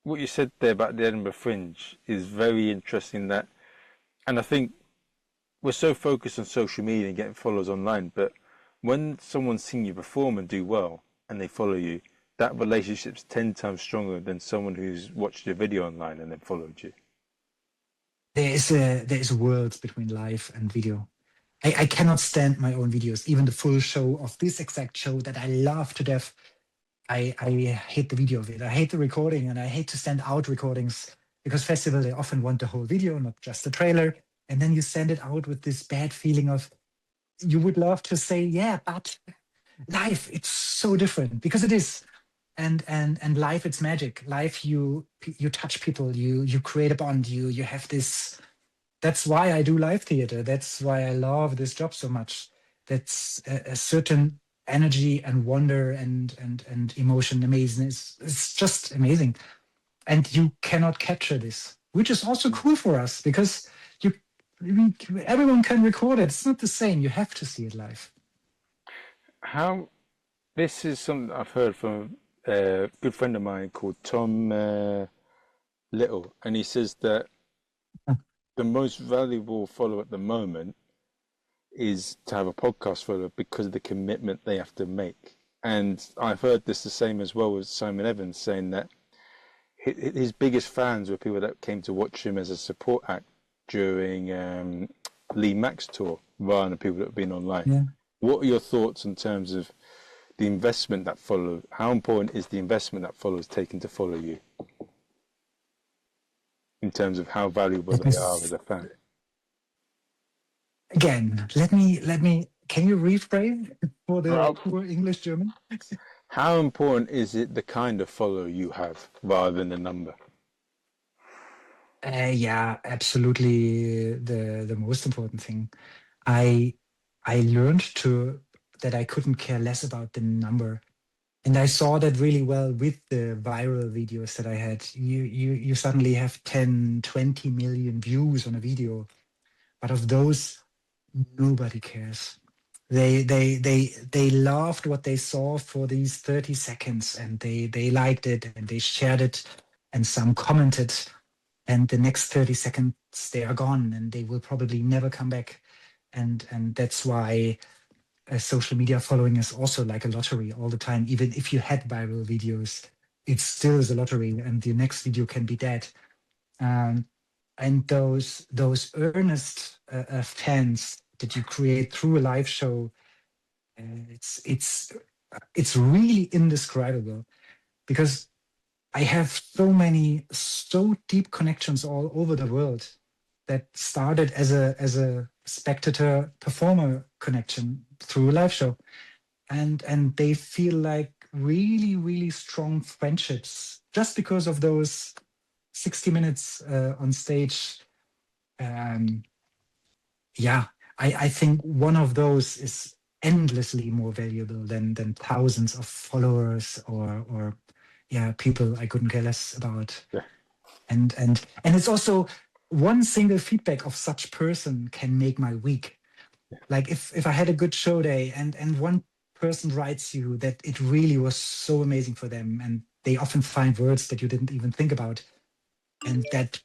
what you said there about the Edinburgh Fringe is very interesting. That, and I think we're so focused on social media and getting followers online, but when someone's seen you perform and do well and they follow you, that relationship's 10 times stronger than someone who's watched your video online and then followed you. There is worlds between live and video. I cannot stand my own videos, even the full show of this exact show that I love to death. I hate the video of it. I hate the recording, and I hate to send out recordings, because festival, they often want the whole video, not just the trailer. And then you send it out with this bad feeling of, you would love to say, yeah, but live, it's so different, because it is. And live, it's magic. Live, you touch people, you create a bond, you have this. That's why I do live theater. That's why I love this job so much. That's a certain energy and wonder and emotion, amazing. It's just amazing. and you cannot capture this, which is also cool for us because you everyone can record it. It's not the same. You have to see it live. How this is something I've heard from a good friend of mine called Tom Little, and he says that the most valuable follower at the moment is to have a podcast follower because of the commitment they have to make. And I've heard this the same as well with Simon Evans saying that his biggest fans were people that came to watch him as a support act during Lee Mack's tour rather than people that have been online. Yeah. What are your thoughts in terms of the investment that follows? How important is the investment that follows taking to follow you in terms of how valuable they are as a fan? Again, let me. Can you rephrase for the poor English German? How important is it the kind of follower you have rather than the number? Yeah, absolutely. The most important thing. I learned that I couldn't care less about the number. And I saw that really well with the viral videos that I had. You suddenly have 10, 20 million views on a video, but of those, nobody cares. They loved what they saw for these 30 seconds, and they liked it and they shared it, and some commented, and the next 30 seconds they are gone and they will probably never come back. And that's why social media following is also like a lottery all the time. Even if you had viral videos, it still is a lottery, and the next video can be dead. And those earnest fans that you create through a live show, it's really indescribable, because I have so deep connections all over the world that started as a spectator performer connection through a live show, and they feel like really strong friendships just because of those 60 minutes on stage. um yeah, I think one of those is endlessly more valuable than thousands of followers, or yeah, people I couldn't care less about. Yeah. And it's also one single feedback of such person can make my week. Like if I had a good show day, and one person writes you that it really was so amazing for them, and they often find words that you didn't even think about, and that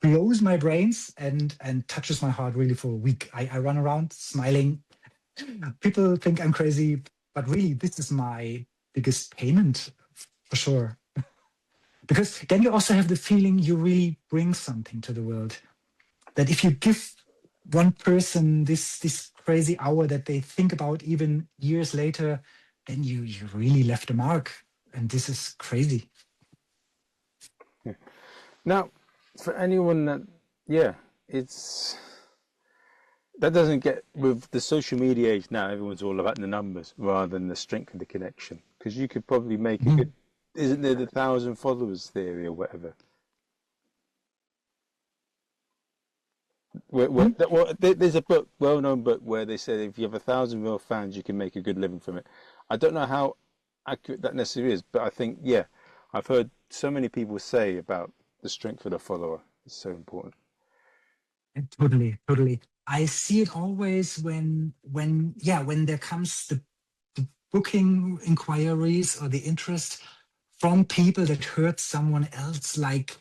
blows my brains and touches my heart really for a week. I run around smiling. People think I'm crazy, but really this is my biggest payment for sure. Because then you also have the feeling you really bring something to the world. That if you give one person this crazy hour that they think about even years later, then you really left a mark. And this is crazy. Yeah. Now, for anyone that, yeah, that doesn't get, with the social media age now, everyone's all about the numbers rather than the strength of the connection. Because you could probably make a good, isn't there the 1,000 followers theory or whatever? There's a book, well-known book, where they said if you have 1,000 real fans, you can make a good living from it. I don't know how accurate that necessarily is, but I think, yeah, I've heard so many people say about the strength of the follower is so important. Totally. I see it always when there comes the booking inquiries or the interest from people that heard someone else like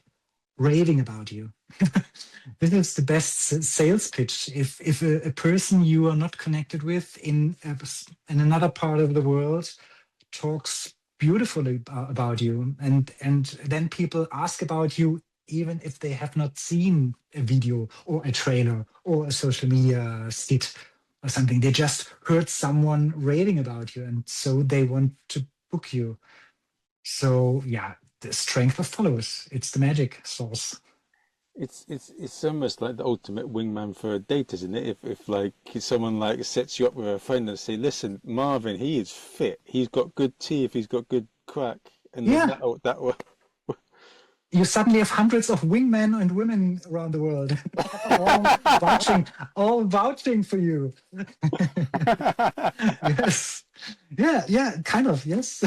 raving about you. This is the best sales pitch. If a person you are not connected with in another part of the world talks beautifully about you, and then people ask about you even if they have not seen a video or a trailer or a social media skit or something. They just heard someone raving about you, and so they want to book you. So yeah, the strength of followers, it's the magic sauce. It's almost like the ultimate wingman for a date, isn't it? If like someone like sets you up with a friend and say, "Listen, Marvin, he is fit. He's got good teeth. He's got good crack," and then Yeah, that will. you suddenly have hundreds of wingmen and women around the world, all vouching for you. Yes, yeah, kind of, yes.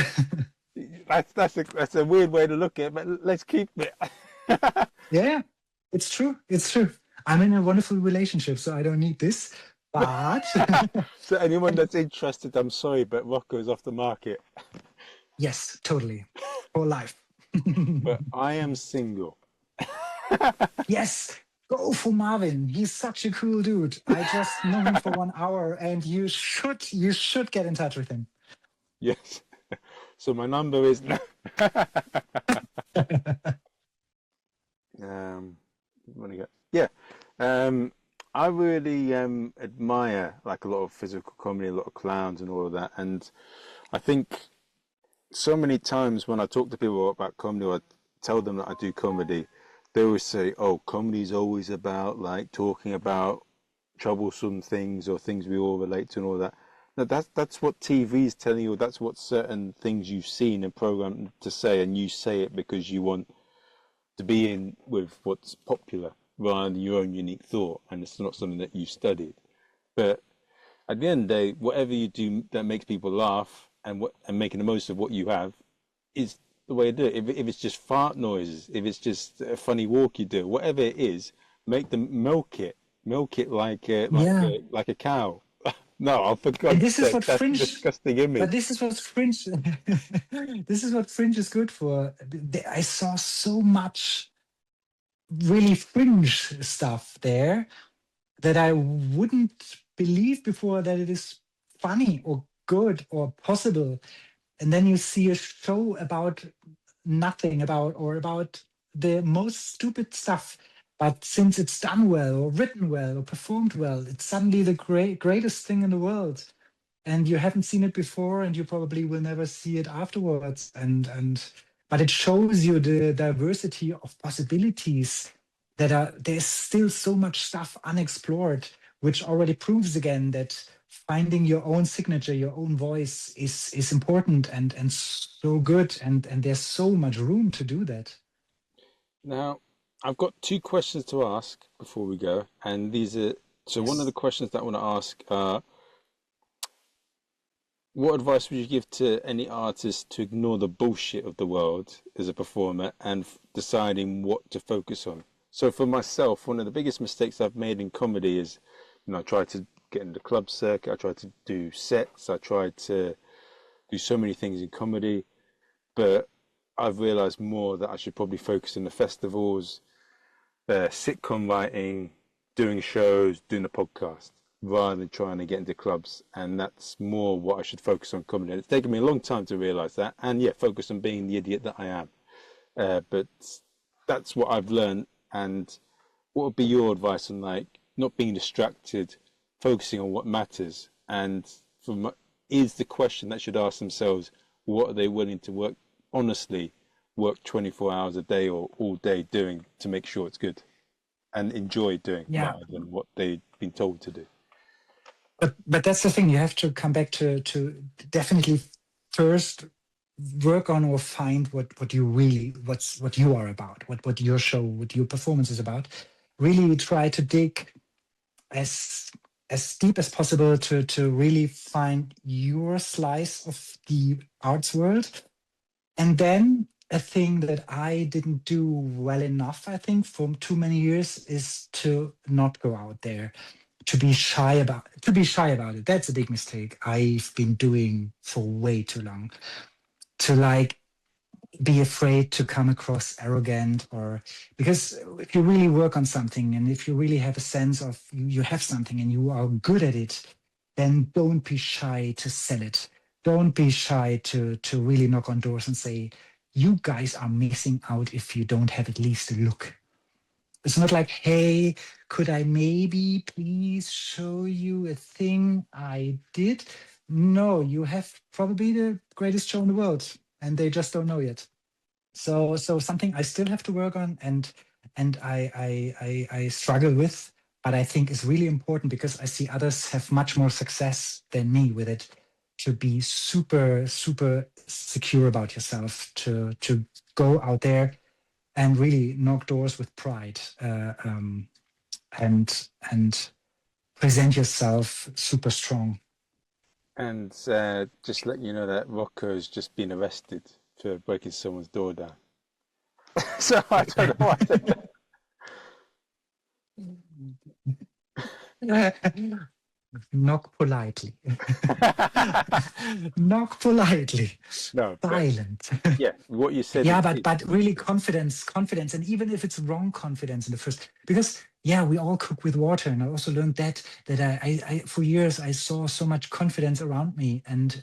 That's a weird way to look at it, but let's keep it. Yeah, it's true. It's true. I'm in a wonderful relationship, so I don't need this. But So anyone that's interested, I'm sorry, but Rocco is off the market. yes, totally. For life. But I am single. Yes, go for Marvin. He's such a cool dude. I just know him for 1 hour, and you should get in touch with him. Yes. So my number is what do you got? Yeah. Um, I really admire like a lot of physical comedy, a lot of clowns and all of that. And I think so many times when I talk to people about comedy or I tell them that I do comedy, they always say, "Oh, comedy is always about like talking about troublesome things or things we all relate to and all that." No, that's what TV is telling you. That's what certain things you've seen and programmed to say, and you say it because you want to be in with what's popular rather than your own unique thought, and it's not something that you studied. But at the end of the day, whatever you do that makes people laugh and making the most of what you have is the way to do it. If it's just fart noises, if it's just a funny walk you do, whatever it is, make them milk it like Yeah, like a cow. No, oh, for and God's this is sake, what that's a Fringe. disgusting But image. this is what Fringe. This is what Fringe is good for. I saw so much really fringe stuff there that I wouldn't believe before that it is funny or good or possible. And then you see a show about nothing about or about the most stupid stuff. But since it's done well or written well or performed well, it's suddenly the greatest thing in the world. And you haven't seen it before, and you probably will never see it afterwards. And but it shows you the diversity of possibilities that are there's still so much stuff unexplored, which already proves again that finding your own signature, your own voice is important and so good, and there's so much room to do that. Now, I've got two questions to ask before we go, and these are so one of the Yes. questions that I want to ask what advice would you give to any artist to ignore the bullshit of the world as a performer and deciding what to focus on? So for myself, one of the biggest mistakes I've made in comedy is, I tried to get into the club circuit, I tried to do sets, I tried to do so many things in comedy, but I've realized more that I should probably focus on the festivals, sitcom writing, doing shows, doing the podcast, rather than trying to get into clubs. And that's more what I should focus on comedy. And it's taken me a long time to realize that. And yeah, focus on being the idiot that I am. But that's what I've learned. And what would be your advice on like not being distracted, focusing on what matters? And from is the question that should ask themselves, what are they willing to work honestly, work 24 hours a day or all day doing to make sure it's good and enjoy doing Yeah. rather than what they've been told to do. But that's the thing. You have to come back to definitely first work on or find what you really what you are about, what your show, what your performance is about. Really try to dig as as deep as possible to really find your slice of the arts world. And then a thing that I didn't do well enough, I think, for too many years is to not go out there, to be shy about it. That's a big mistake I've been doing for way too long. To like be afraid to come across arrogant, or because if you really work on something and if you really have a sense of you have something and you are good at it, then don't be shy to sell it. Don't be shy to really knock on doors and say, you guys are missing out if you don't have at least a look. It's not like, hey, could I maybe please show you a thing I did? No, you have probably the greatest show in the world, and they just don't know yet. So something I still have to work on, and I struggle with, but I think is really important because I see others have much more success than me with it. To be super secure about yourself, to go out there and really knock doors with pride, and present yourself super strong. And just let you know that Rocco has just been arrested for breaking someone's door down. So I don't know why I said Knock politely. that. Knock politely. No, but Silent. yeah, what you said Yeah, is but really confidence, and even if it's wrong confidence in the first, because yeah, we all cook with water, and I also learned that I for years I saw so much confidence around me, and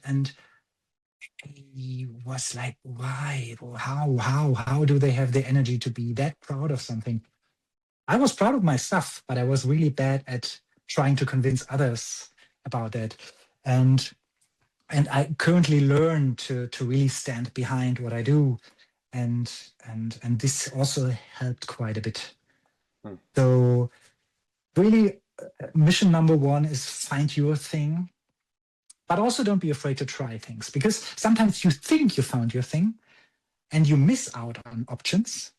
I was like, why, how do they have the energy to be that proud of something? I was proud of my stuff, but I was really bad at trying to convince others about that, and I currently learn to really stand behind what I do, and and this also helped quite a bit. mm, So really, mission number one is find your thing, but also don't be afraid to try things, because sometimes you think you found your thing and you miss out on options.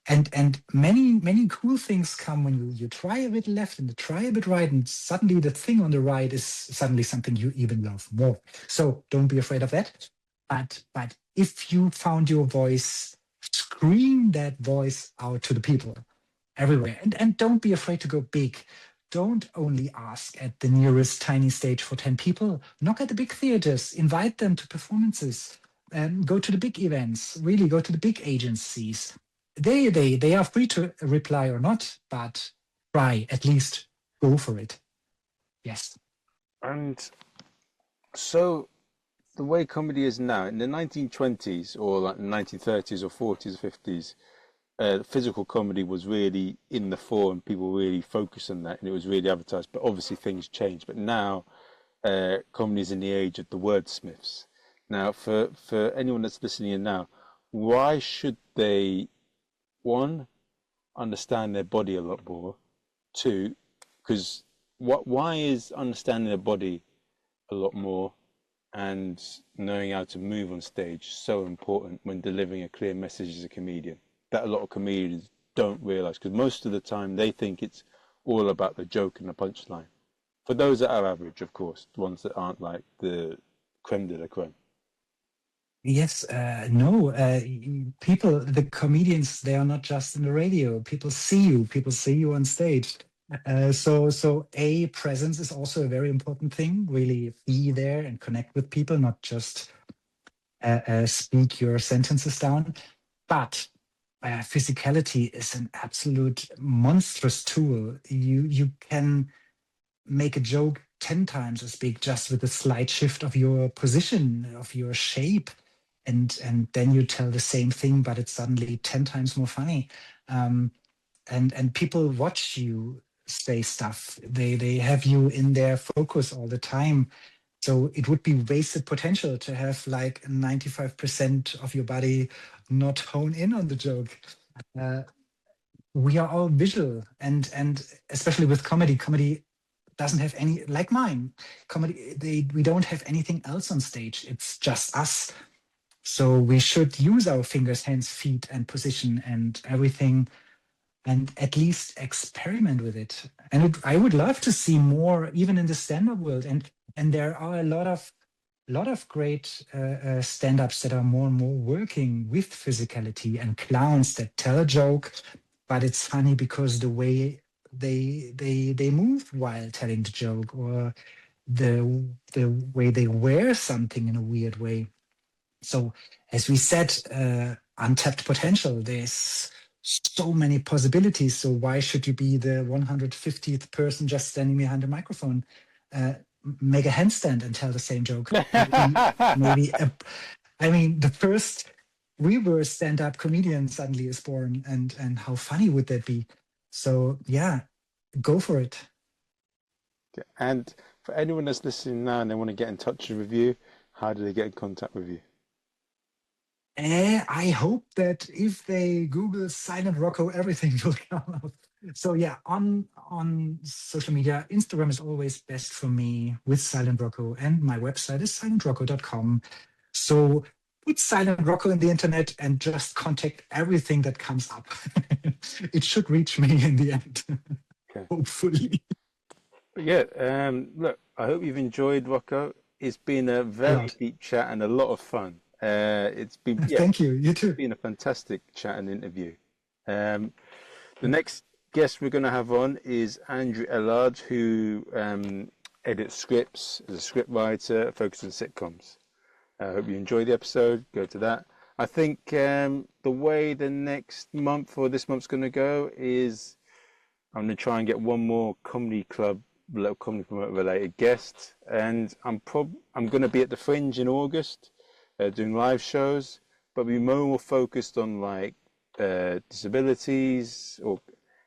And many cool things come when you try a bit left and you try a bit right, and suddenly the thing on the right is suddenly something you even love more. So don't be afraid of that. But if you found your voice, scream that voice out to the people everywhere. And don't be afraid to go big. Don't only ask at the nearest tiny stage for 10 people. Knock at the big theaters, invite them to performances, go to the big events, really go to the big agencies. They are free to reply or not, but try, at least go for it. Yes. and so the way comedy is now in the 1920s or like the 1930s or 40s or 50s, physical comedy was really in the fore and people really focused on that and it was really advertised. But obviously things changed. But now comedy is in the age of the wordsmiths. Now, for anyone that's listening in now, why should they, one, understand their body a lot more? Two, because why is understanding their body a lot more and knowing how to move on stage so important when delivering a clear message as a comedian that a lot of comedians don't realize, because most of the time they think it's all about the joke and the punchline. For those that are average, of course, the ones that aren't like the creme de la creme. Yes, no, people, the comedians, they are not just in the radio. People see you on stage. So a presence is also a very important thing. Really be there and connect with people, not just speak your sentences down. But physicality is an absolute monstrous tool. You can make a joke 10 times as big just with a slight shift of your position, of your shape, and then you tell the same thing, but it's suddenly 10 times more funny. Um, and people watch you say stuff. They have you in their focus all the time. So it would be wasted potential to have like 95% of your body not hone in on the joke. Uh, we are all visual, and especially with comedy, comedy doesn't have any, like mine comedy, we don't have anything else on stage, it's just us. So we should use our fingers, hands, feet, and position and everything, and at least experiment with it. And I would love to see more, even in the stand-up world. And there are a lot of great stand-ups that are more and more working with physicality, and clowns that tell a joke, but it's funny because the way they move while telling the joke, or the way they wear something in a weird way. So, as we said, untapped potential. There's so many possibilities. So why should you be the 150th person just standing behind a microphone? Make a handstand and tell the same joke. Maybe. I mean, the first reverse stand-up comedian suddenly is born, and how funny would that be? So yeah, go for it. And for anyone that's listening now and they want to get in touch with you, how do they get in contact with you? I hope that if they Google Silent Rocco, everything will come up. So yeah, on social media, Instagram is always best for me with Silent Rocco, and my website is silentrocco.com. So put Silent Rocco in the internet and just contact everything that comes up. It should reach me in the end, Okay. hopefully. But yeah, look, I hope you've enjoyed Rocco. It's been a A very lot. deep chat and a lot of fun. It's been Thank you. You too. been a fantastic chat and interview. Um, the next guest we're going to have on is Andrew Ellard, who edits scripts, is a script writer focused on sitcoms. I hope you enjoy the episode. Go to that. I think the way the next month or this month's going to go is I'm going to try and get one more comedy club, little comedy club related guest, and I'm going to be at the Fringe in August, doing live shows, but be more focused on like disabilities or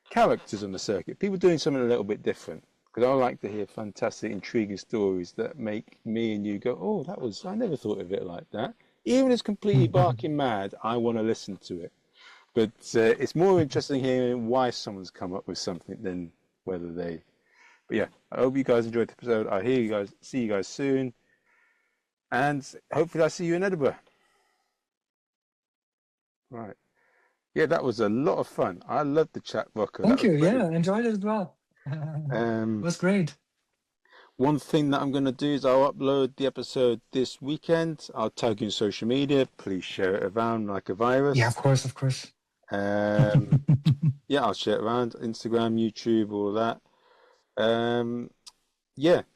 characters on the circuit, people doing something a little bit different. Because I like to hear fantastic, intriguing stories that make me and you go, "Oh, I never thought of it like that." Even if it's completely barking mad, I want to listen to it. But it's more interesting hearing why someone's come up with something than whether they. But yeah, I hope you guys enjoyed the episode. See you guys soon, and hopefully I see you in Edinburgh. Right. Yeah, that was a lot of fun. I loved the chat, Rocco. That Thank was you. great. Yeah, enjoyed it as well. It was great. One thing that I'm going to do is I'll upload the episode this weekend. I'll tag you on social media. Please share it around like a virus. Yeah, of course, of course. Yeah, I'll share it around Instagram, YouTube, all that.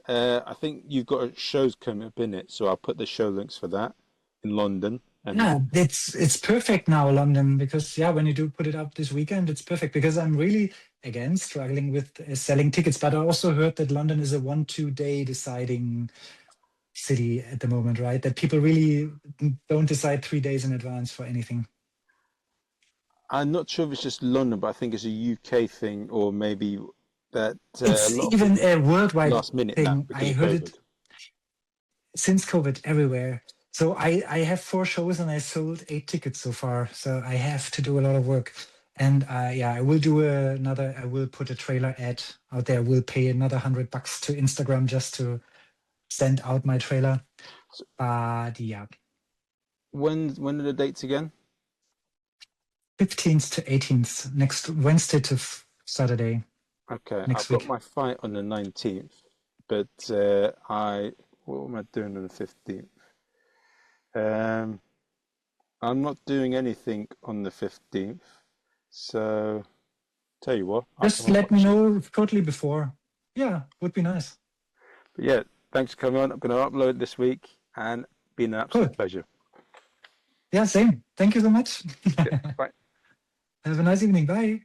I think you've got shows coming up in it, so I'll put the show links for that in London. Yeah, it's perfect now, London, because when you do put it up this weekend, it's perfect because I'm really again struggling with selling tickets. But I also heard that London is a 1-2 day deciding city at the moment, right? That people really don't decide 3 days in advance for anything. I'm not sure if it's just London, but I think it's a UK thing, or maybe that It's a lot of even people a worldwide last minute now thing. because I of heard COVID. it since COVID everywhere. So I have 4 shows and I sold 8 tickets so far. So I have to do a lot of work. And I will do I will put a trailer ad out there. We'll pay another $100 to Instagram just to send out my trailer. But yeah, When are the dates again? 15th to 18th, next Wednesday to Saturday Okay, I've next got week. my fight on the 19th, but what am I doing on the 15th? I'm not doing anything on the 15th, so tell you what, I'll Just come and let me watch it. know totally before. Yeah, would be nice. But yeah, thanks for coming on. I'm going to upload it this week and been an Cool. absolute pleasure. Yeah, same. Thank you so much. Yeah, bye. Have a nice evening. Bye.